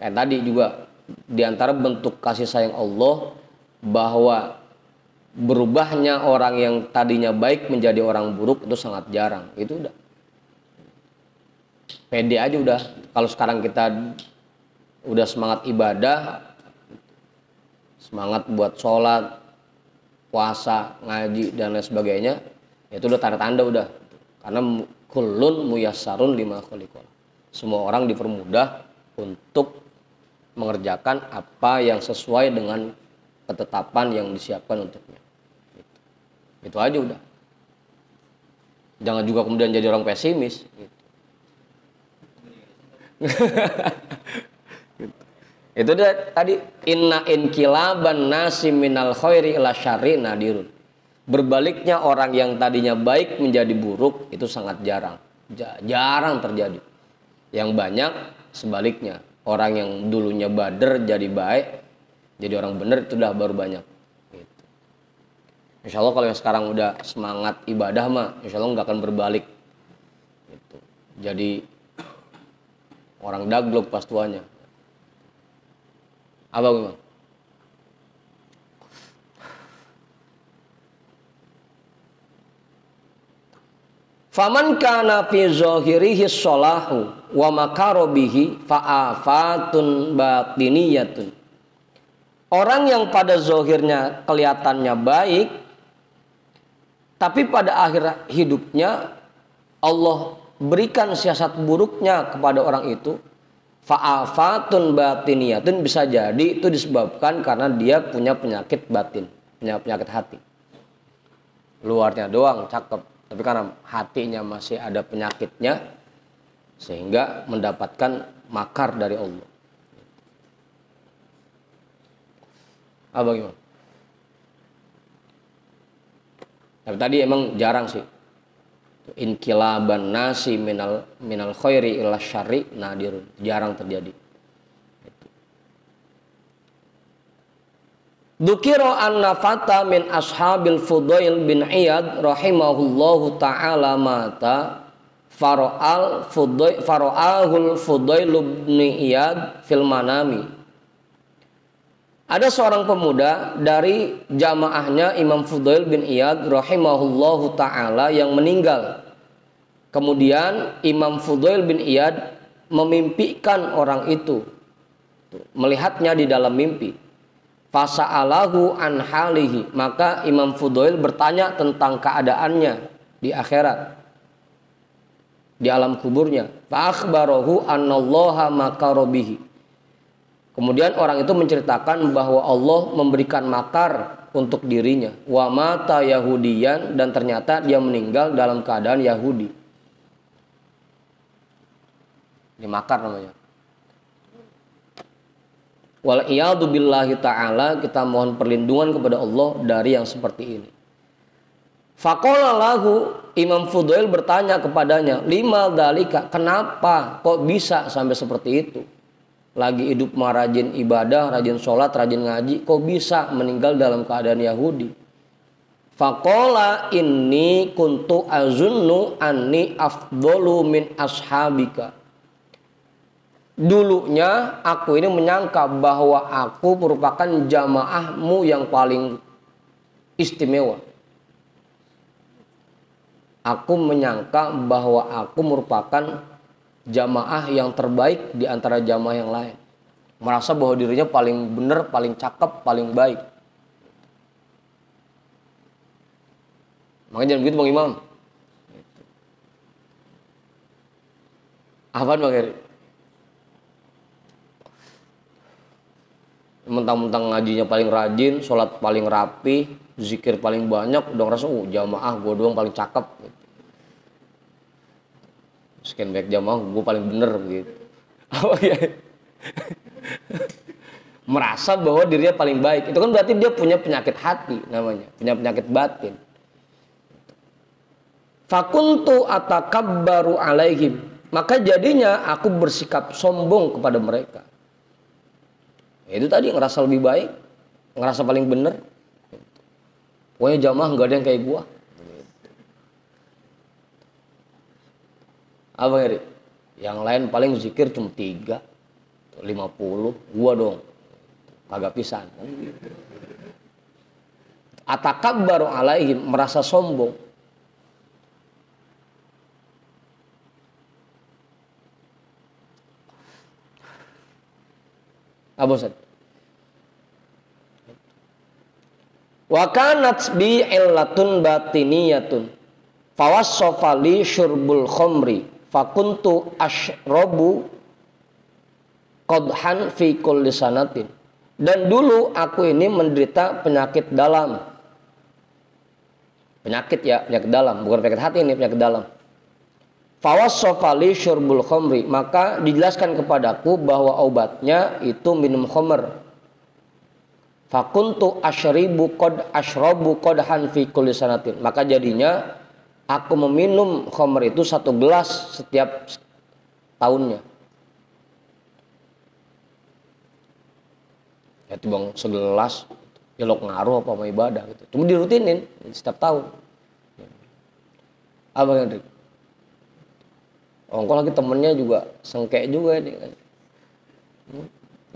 Kayak tadi juga, di antara bentuk kasih sayang Allah bahwa berubahnya orang yang tadinya baik menjadi orang buruk itu sangat jarang. Itu udah pede aja udah. Kalau sekarang kita udah semangat ibadah, semangat buat sholat, puasa, ngaji dan lain sebagainya, itu udah tanda-tanda udah. Karena Kullun muyassarun lima khuliqalah. Semua orang dipermudah untuk mengerjakan apa yang sesuai dengan ketetapan yang disiapkan untuknya. Itu aja udah. Jangan juga kemudian jadi orang pesimis. Gitu. Itu tadi inna inkilaban nasi minal khairi ila syarri nadirun. Berbaliknya orang yang tadinya baik menjadi buruk itu sangat jarang. Jarang terjadi. Yang banyak sebaliknya. Orang yang dulunya bader jadi baik, jadi orang benar itu udah baru banyak. Gitu. Insya Allah kalau yang sekarang udah semangat ibadah mah, insya Allah nggak akan berbalik. Gitu. Jadi orang daglok pas tuanya. Apa gimana? Faman kana fi zahirihi shalahu wa makarobihi fa'afatun batiniyatun. Orang yang pada zahirnya kelihatannya baik, tapi pada akhir hidupnya Allah berikan siasat buruknya kepada orang itu, fa'afatun batiniyatun, bisa jadi itu disebabkan karena dia punya penyakit batin, punya penyakit hati. Luarnya doang cakep, tapi karena hatinya masih ada penyakitnya, sehingga mendapatkan makar dari Allah. Apa gimana? Tapi tadi emang jarang sih. Inkilaban nasi minal khairi ila syarri nadir, jarang terjadi. Dzukira anna fata min ashabil Fudail bin Iyad rahimahullahu taala mata faro'ahul Fudail bin Iyad fil manami. Ada seorang pemuda dari jamaahnya Imam Fudail bin Iyad rahimahullahu taala yang meninggal. Kemudian Imam Fudail bin Iyad memimpikan orang itu, melihatnya di dalam mimpi. Fasa'alahu an halihi, maka Imam Fudail bertanya tentang keadaannya di akhirat, di alam kuburnya. Fa akhbarahu annallaha makarobihi. Kemudian orang itu menceritakan bahwa Allah memberikan makar untuk dirinya. Wa mata Yahudiyan, dan ternyata dia meninggal dalam keadaan Yahudi. Ini makar namanya. Wal iyadu billahi ta'ala, kita mohon perlindungan kepada Allah dari yang seperti ini. Faqala lahu, Imam Fudail bertanya kepadanya, lima dalika, kenapa kok bisa sampai seperti itu? Lagi hidup mah rajin ibadah, rajin sholat, rajin ngaji, kok bisa meninggal dalam keadaan Yahudi? Faqala inni kuntu azunnu anni afdolu min ashabika. Dulunya aku ini menyangka bahwa aku merupakan jamaahmu yang paling istimewa. Aku menyangka bahwa aku merupakan jamaah yang terbaik di antara jamaah yang lain. Merasa bahwa dirinya paling benar, paling cakep, paling baik. Makanya jangan begitu Bang Imam. Apaan Bang Heri? Mentang-mentang ngajinya paling rajin, sholat paling rapi, zikir paling banyak, udah ngerasa jamaah gue doang paling cakep gitu. Sekian banyak jamaah gue paling bener gitu. Oh iya. Merasa bahwa dirinya paling baik. Itu kan berarti dia punya penyakit hati namanya, punya penyakit batin. Fakuntu atakabbaru alaihim, maka jadinya aku bersikap sombong kepada mereka. Itu tadi ngerasa lebih baik, ngerasa paling bener. Pokoknya jamaah nggak ada yang kayak gua. Apa Heri? Yang lain paling zikir cuma 3, 50, gua dong kagak pisan. Atakabbaru alaihim, merasa sombong. Apa Ustaz? Wa kanat bi illatun batiniyatun. Fawassafali syurbul khamri fakuntu ashrabu qadhan fi kulli sanatin. Dan dulu aku ini menderita penyakit dalam. Penyakit ya, penyakit dalam, bukan penyakit hati, ini penyakit dalam. Fawassafali syurbul khamri, maka dijelaskan kepadaku bahwa obatnya itu minum khamr. Fakuntu ashrabu qadhan fi kulli sanatin. Maka jadinya aku meminum khamr itu 1 gelas setiap tahunnya. Ya itu bang segelas, ya lo ngaruh apa sama ibadah gitu. Cuma dirutinin setiap tahun. Abang Hendrik. Ongkol lagi temennya juga sengkek juga ini kan.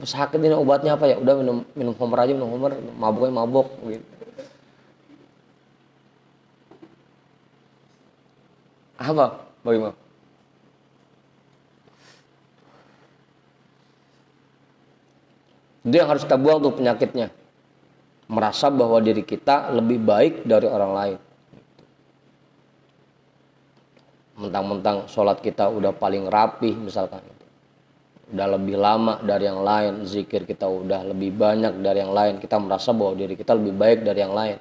Sakit ini obatnya apa ya? Udah minum homer aja, minum homer, mabuknya mabuk gitu. Apa? Bagaimana? Itu yang harus kita buang tuh penyakitnya. Merasa bahwa diri kita lebih baik dari orang lain. Mentang-mentang sholat kita udah paling rapih misalkan. Udah lebih lama dari yang lain. Zikir kita udah lebih banyak dari yang lain. Kita merasa bahwa diri kita lebih baik dari yang lain.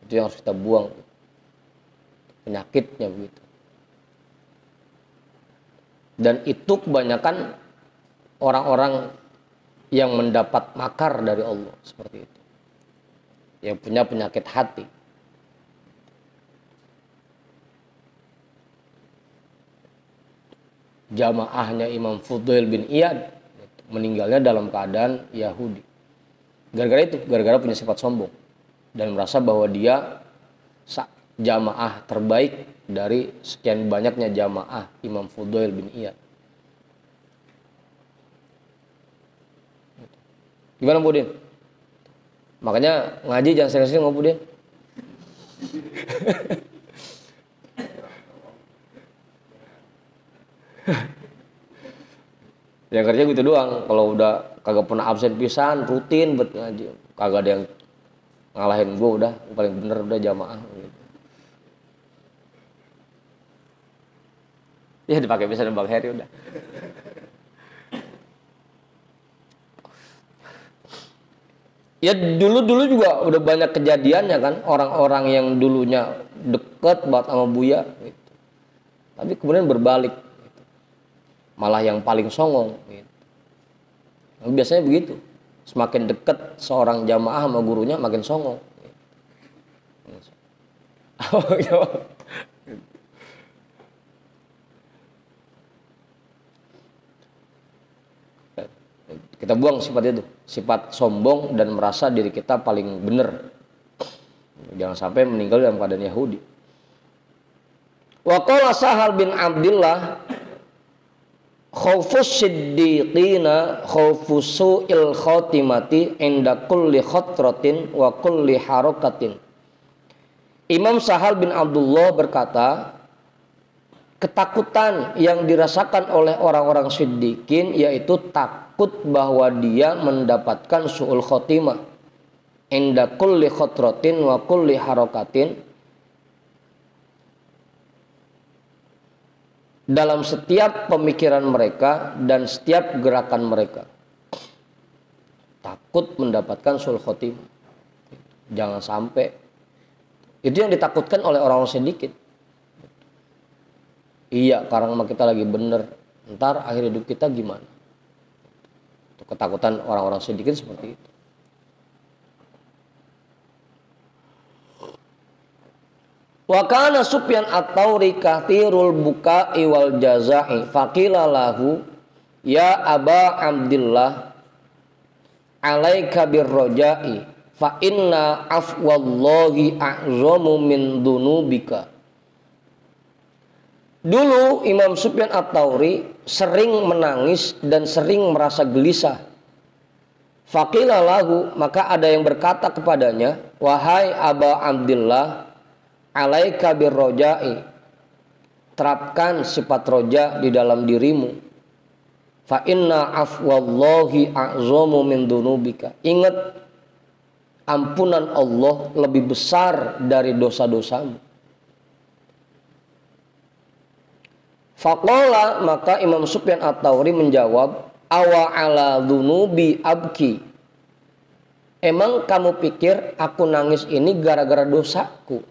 Itu yang harus kita buang. Penyakitnya begitu. Dan itu kebanyakan orang-orang yang mendapat makar dari Allah seperti itu, yang punya penyakit hati. Jamaahnya Imam Fudail bin Iyad meninggalnya dalam keadaan Yahudi. Gara-gara itu, gara-gara punya sifat sombong dan merasa bahwa dia jamaah terbaik dari sekian banyaknya jamaah Imam Fudail bin Iyad. Gimana Bu Din? Makanya ngaji jangan sering-sering Bu Din. Yang kerja gitu doang. Kalau udah kagak pernah absen pisan, rutin buat ngaji. Kagak ada yang ngalahin gue, udah paling bener udah jamaah gitu. Ya dipakai pisan Bang Heri udah. Ya dulu juga udah banyak kejadiannya kan, orang-orang yang dulunya deket banget sama Buya gitu. Tapi kemudian berbalik gitu. Malah yang paling songong gitu. Nah, biasanya begitu. Semakin dekat seorang jamaah sama gurunya makin songong gitu. Kita buang sifat itu, sifat sombong dan merasa diri kita paling benar. Jangan sampai meninggal dalam keadaan Yahudi. Wa qala Sahal bin Abdullah, khaufus siddiqina khaufus su'il khatimati inda kulli khatratin wa kulli harakatin. Imam Sahal bin Abdullah berkata, ketakutan yang dirasakan oleh orang-orang siddiqin yaitu takut bahwa dia mendapatkan su'ul khotimah inda kulli khotratin wa kulli harokatin, dalam setiap pemikiran mereka dan setiap gerakan mereka. Takut mendapatkan su'ul khotimah. Jangan sampai. Itu yang ditakutkan oleh orang-orang sedikit. Iya, karena kita lagi bener, ntar akhir hidup kita gimana? Itu ketakutan orang-orang sedikit seperti itu. Wa kana Sufyan at-Tsauri kathirul buka'i wal jaza'i faqila lahu ya Aba Abdillah alaika birroja'i fa inna afwallahi a'zamu min dunubika. Dulu Imam Sufyan at-Tsauri sering menangis dan sering merasa gelisah. Faqila lahu, maka ada yang berkata kepadanya, wahai Aba Abdillah, alaika birroja'i, terapkan sifat roja di dalam dirimu. Fa inna afwallahi a'zamu min dunubika. Ingat, ampunan Allah lebih besar dari dosa-dosamu. Faqala, maka Imam Sufyan Ats-Tsauri menjawab, awa ala dzunubi abki. Emang kamu pikir aku nangis ini gara-gara dosaku?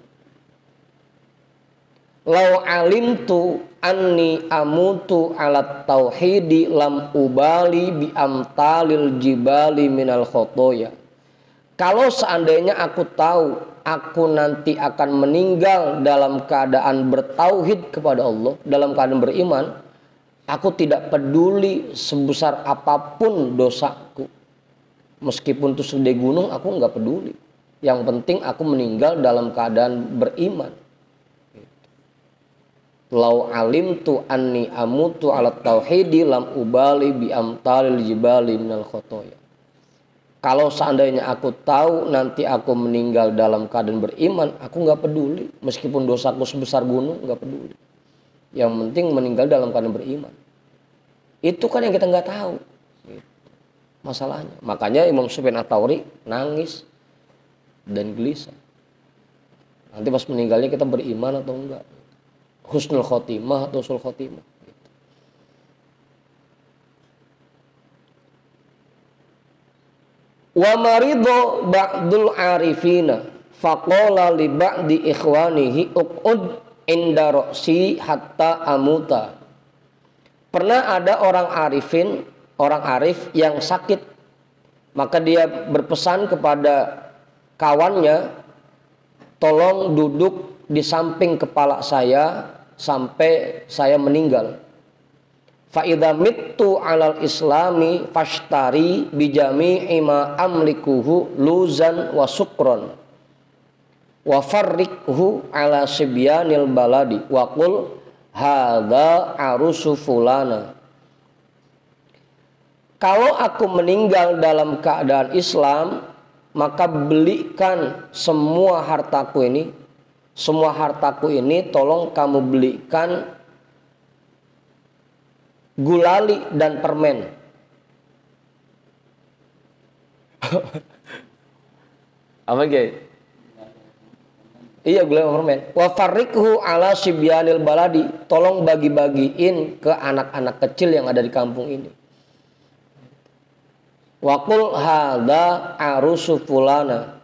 Lau alimtu anni amutu ala tauhidi lam ubali bi amtalil jibali minal khotoya. Kalau seandainya aku tahu aku nanti akan meninggal dalam keadaan bertauhid kepada Allah, dalam keadaan beriman, aku tidak peduli sebesar apapun dosaku. Meskipun itu segede gunung, aku nggak peduli. Yang penting aku meninggal dalam keadaan beriman. Lau alimtu anni amutu ala tauhidi lam ubali bi amtalil jibali minal khotoya. Kalau seandainya aku tahu nanti aku meninggal dalam keadaan beriman, aku nggak peduli. Meskipun dosaku sebesar gunung, nggak peduli. Yang penting meninggal dalam keadaan beriman. Itu kan yang kita nggak tahu. Masalahnya. Makanya Imam Sufyan Ats-Tsauri nangis dan gelisah. Nanti pas meninggalnya kita beriman atau enggak? Husnul khotimah atau sul khotimah. Wa marido ba'dul arifina faqala li ba'di ikhwanihi uqud inda ra'si hatta amuta. Pernah ada orang arif yang sakit, maka dia berpesan kepada kawannya, tolong duduk di samping kepala saya sampai saya meninggal. Fa idza mittu 'alal islami fashtari bi jami'i ma amlikuhu luzan wa sukron wa farriqhu 'ala sibyanil baladi wa qul hadza arusu fulana. Kalau aku meninggal dalam keadaan Islam, maka belikan semua hartaku ini tolong kamu belikan gulali dan permen. Apa guys? Iya, gulali dan permen. Wa farriqhu ala sibyanil baladi, tolong bagi-bagiin ke anak-anak kecil yang ada di kampung ini. Wa qul hadza arusu fulana,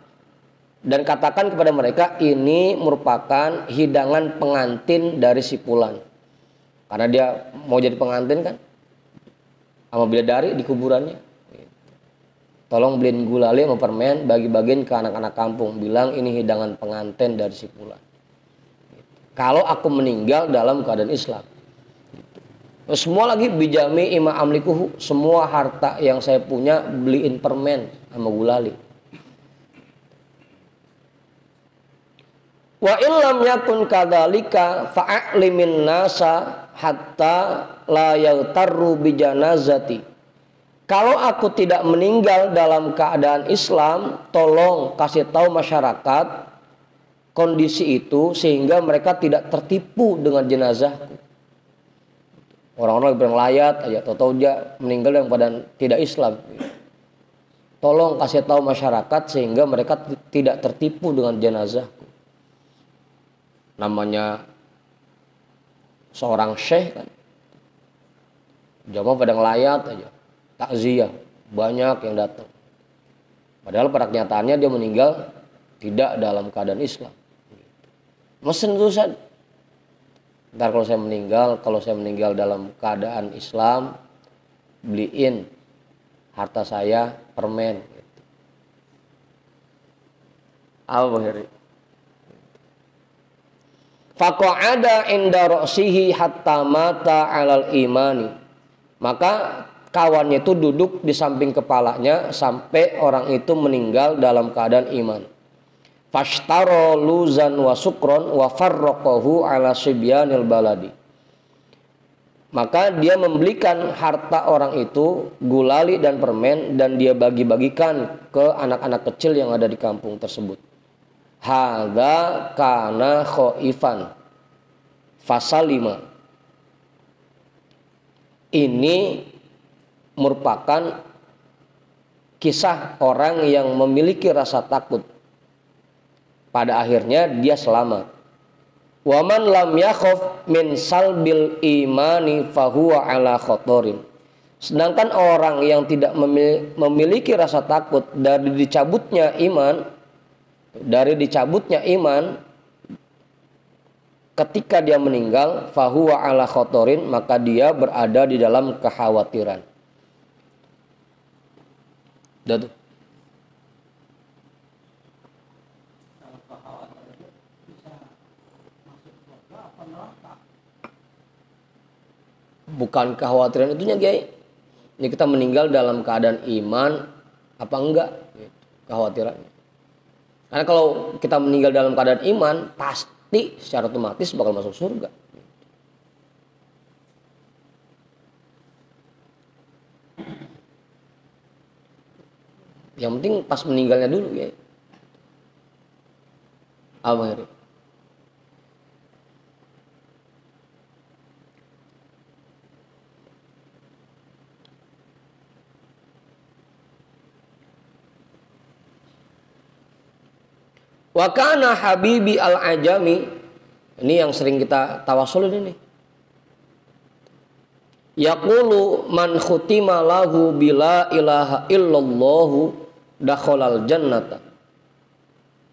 dan katakan kepada mereka ini merupakan hidangan pengantin dari si fulan. Karena dia mau jadi pengantin kan sama bidadari di kuburannya. Tolong beliin gulali sama permen, bagi-bagiin ke anak-anak kampung, bilang ini hidangan pengantin dari si fulan. Kalau aku meninggal dalam keadaan Islam. Semua lagi bijami ima amlikuhu, semua harta yang saya punya beliin permen sama gulali. Wa illam yakun kadzalika fa'limin nasa hatta la yaghtarru bi janazati. Kalau aku tidak meninggal dalam keadaan Islam, tolong kasih tahu masyarakat kondisi itu sehingga mereka tidak tertipu dengan jenazahku. Orang-orang berlayat aja, tahu-tahu dia meninggal dalam keadaan tidak Islam. Tolong kasih tahu masyarakat sehingga mereka tidak tertipu dengan jenazahku. Namanya seorang syekh kan, jamaah pada ngelayat aja, takziah, banyak yang datang. Padahal pada kenyataannya dia meninggal tidak dalam keadaan Islam. Mesen tulisan, ntar kalau saya meninggal dalam keadaan Islam, beliin harta saya permen. Gitu. Apa Bang Heri? Faqa'ada inda ra'sihi hatta mata 'alal imani. Maka kawannya itu duduk di samping kepalanya sampai orang itu meninggal dalam keadaan iman. Fashtara luzan wa sukron wa farraqahu 'ala sibyanil baladi. Maka dia membelikan harta orang itu, gulali dan permen, dan dia bagi-bagikan ke anak-anak kecil yang ada di kampung tersebut. Hadza kana khaifan fasalima. Ini merupakan kisah orang yang memiliki rasa takut. Pada akhirnya dia selamat. Wa man lam yakhaf min salbil imani fahuwa ala khotorin. Sedangkan orang yang tidak memiliki rasa takut dari dicabutnya iman, ketika dia meninggal, fahuwa ala khotorin, maka dia berada di dalam kekhawatiran. Udah tuh. Kalau kekhawatiran itu bisa masuk surga apa neraka? Bukan kekhawatiran itunya, Kiai. Ini kita meninggal dalam keadaan iman apa enggak? Gitu. Kekhawatirannya. Karena kalau kita meninggal dalam keadaan iman, pasti secara otomatis bakal masuk surga. Yang penting pas meninggalnya dulu, ya. Apa Heri? Wa kana habibi al-ajami, ini yang sering kita tawasulin ini. Yaqulu man khutima lahu bila ilaha illallahu dakhalal jannata.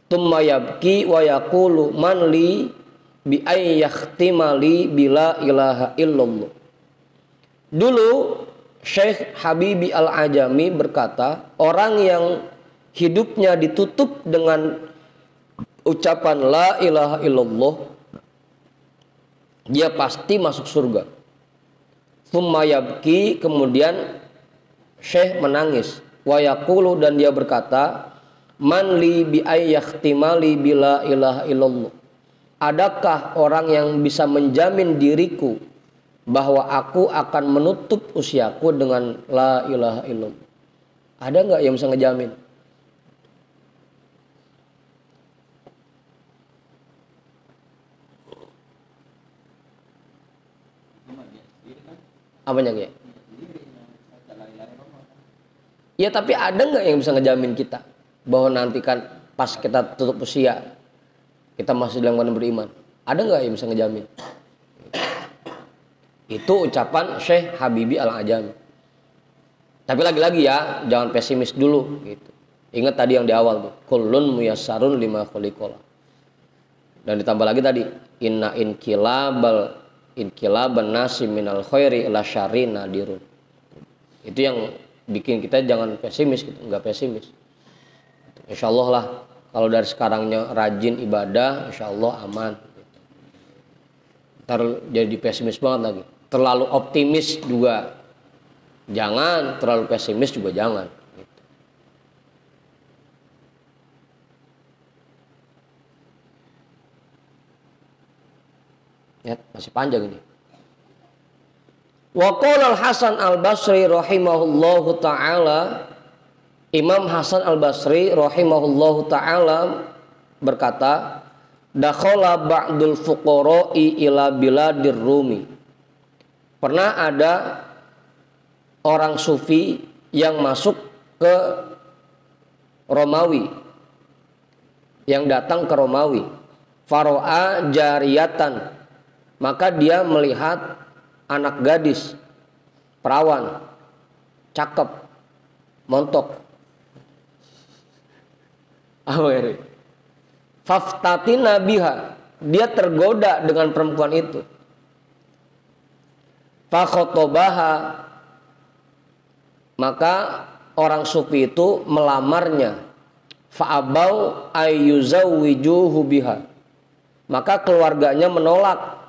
Tumma yabki wa yaqulu man li bi ay yakhtimali bila ilaha illallah. Dulu Syekh Habibi Al-Ajami berkata, orang yang hidupnya ditutup dengan ucapan la ilaha illallah, dia pasti masuk surga. Tsumma yabki, kemudian Syekh menangis. Wa yaqulu, dan dia berkata, man li bi ayyahtimali bila ilaha illallah. Adakah orang yang bisa menjamin diriku bahwa aku akan menutup usiaku dengan la ilaha illallah? Ada nggak yang bisa ngejamin? Apanya ya? Ya tapi ada nggak yang bisa ngejamin kita bahwa nanti kan pas kita tutup usia kita masih dalam keadaan beriman? Ada nggak yang bisa ngejamin? Itu ucapan Syekh Habibi Al-Ajami. Tapi lagi-lagi ya, jangan pesimis dulu gitu. Ingat tadi yang di awal tuh, kullun muyassarun lima khuliqala. Dan ditambah lagi tadi, inna inkilaban nasi minal khairi ila syarri nadirun. Itu yang bikin kita jangan pesimis gitu, enggak pesimis. Insyaallah lah kalau dari sekarangnya rajin ibadah, insyaallah aman. Ntar jadi pesimis banget lagi. Terlalu optimis juga jangan, terlalu pesimis juga jangan. Gitu. Ya, masih panjang ini. Wa qala Al-Hasan Al-Basri rahimahullahu taala, Imam Hasan Al-Basri rahimahullahu taala berkata, dakhala ba'dul fuqara'i ila biladir Rumi. Pernah ada orang sufi yang masuk ke Romawi, yang datang ke Romawi. Faro'a jariyatan, maka dia melihat anak gadis, perawan, cakep, montok. Apa ini? Faftatina biha, dia tergoda dengan perempuan itu. Fakhotobaha, maka orang sufi itu melamarnya. Fa'abau ayyuzawwijuhu biha, maka keluarganya menolak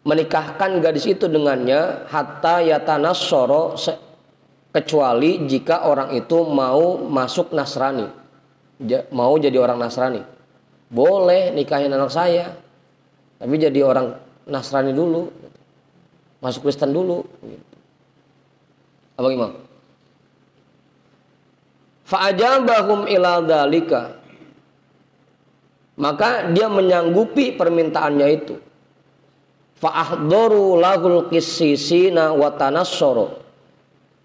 menikahkan gadis itu dengannya, hatta yatanassara, kecuali jika orang itu mau masuk Nasrani, mau jadi orang Nasrani. Boleh nikahin anak saya, tapi jadi orang Nasrani dulu, masuk Kristen dulu. Apa gimana? Fa'ajabahum ila dzalika, maka dia menyanggupi permintaannya itu. Fa'ahdaru lahul qissisina wa tanassara,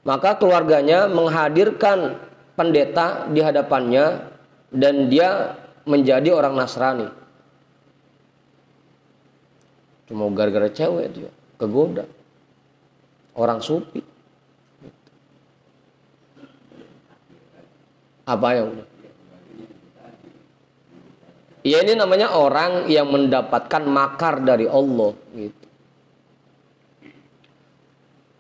maka keluarganya menghadirkan pendeta di hadapannya dan dia menjadi orang Nasrani. Cuma gara-gara cewek dia kegoda. Orang sufi. Apa yang udah? Ya ini namanya orang yang mendapatkan makar dari Allah gitu.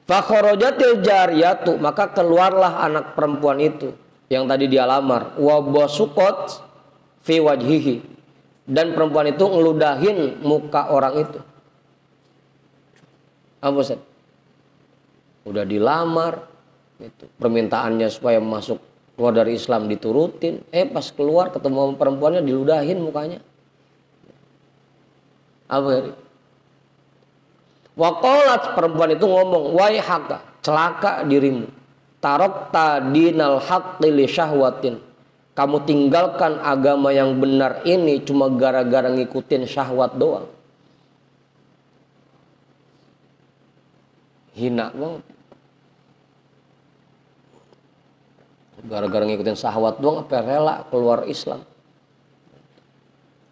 Fakharajatil jariyatu, maka keluarlah anak perempuan itu yang tadi dia lamar, wa basuqat fi wajhihi, dan perempuan itu ngeludahin muka orang itu. Apa Ustaz? Udah dilamar gitu. Permintaannya supaya masuk keluar dari Islam diturutin, pas keluar ketemu perempuannya diludahin mukanya. Apa ya? Waqalat, perempuan itu ngomong, waihaka, celaka dirimu, tarokta dinal haqqi li syahwatin, kamu tinggalkan agama yang benar ini cuma gara-gara ngikutin syahwat doang. Hina banget. Gara-gara ngikutin syahwat doang apa rela keluar Islam.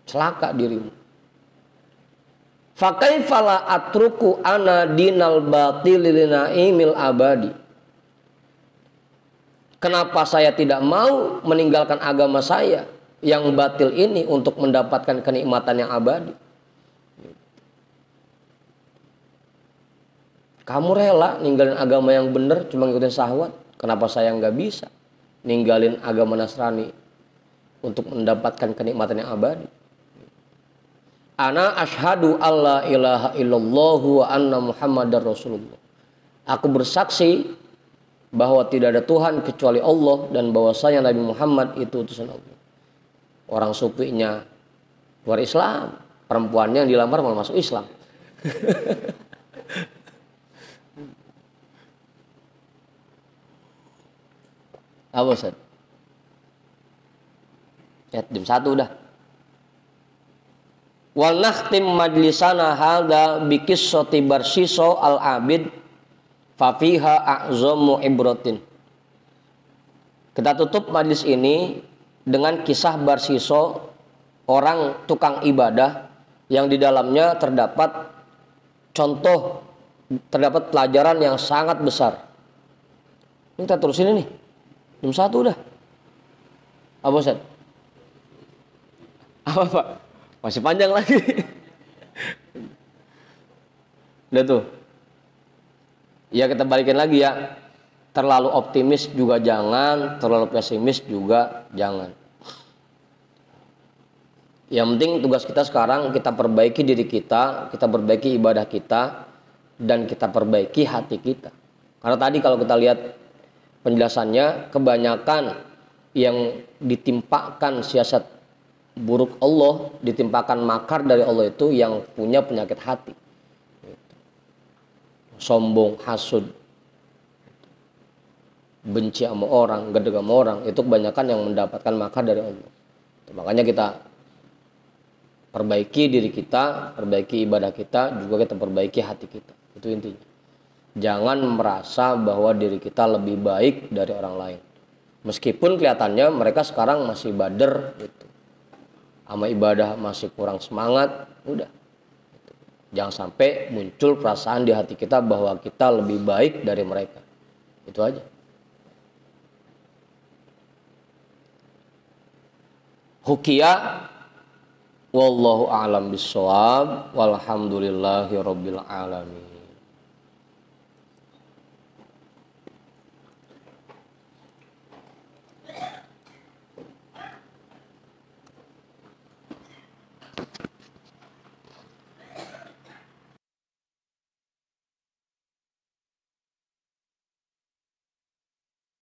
Celaka dirimu. Fakaifala atruku ana dinal batilil naimil abadi. Kenapa saya tidak mau meninggalkan agama saya yang batil ini untuk mendapatkan kenikmatan yang abadi? Kamu rela ninggalin agama yang benar cuma ngikutin syahwat. Kenapa saya nggak bisa ninggalin agama Nasrani untuk mendapatkan kenikmatan yang abadi? Ana asyhadu alla ilaha illallah wa anna muhammadar rasulullah. Aku bersaksi bahwa tidak ada Tuhan kecuali Allah dan bahwasanya Nabi Muhammad itu utusan Allah. Orang sufinya luar Islam, perempuannya yang dilamar malah masuk Islam. Apa Ustaz? Jam 1 udah. Wal nakhtim majlisana hadza bi qissati Barsiso al-Abid fa fiha a'zamu ibratin. Kita tutup majlis ini dengan kisah Barsiso, orang tukang ibadah yang di dalamnya terdapat contoh, terdapat pelajaran yang sangat besar. Ini kita terusin ini. Jam 1 udah. Apa Ustaz? Apa Pak? Masih panjang lagi. Udah tuh. Ya kita balikin lagi ya. Terlalu optimis juga jangan, terlalu pesimis juga jangan. Yang penting tugas kita sekarang kita perbaiki diri kita perbaiki ibadah kita, dan kita perbaiki hati kita. Karena tadi kalau kita lihat penjelasannya, kebanyakan yang ditimpakan siasat buruk Allah, ditimpakan makar dari Allah itu yang punya penyakit hati, sombong, hasud, benci sama orang, gedeg sama orang, itu kebanyakan yang mendapatkan makar dari Allah. Makanya kita perbaiki diri kita, perbaiki ibadah kita, juga kita perbaiki hati kita. Itu intinya. Jangan merasa bahwa diri kita lebih baik dari orang lain, meskipun kelihatannya mereka sekarang masih bader gitu, sama ibadah masih kurang semangat. Udah, jangan sampai muncul perasaan di hati kita bahwa kita lebih baik dari mereka. Itu aja. Hukia wallahu a'lam bissawab walhamdulillahi rabbil alamin.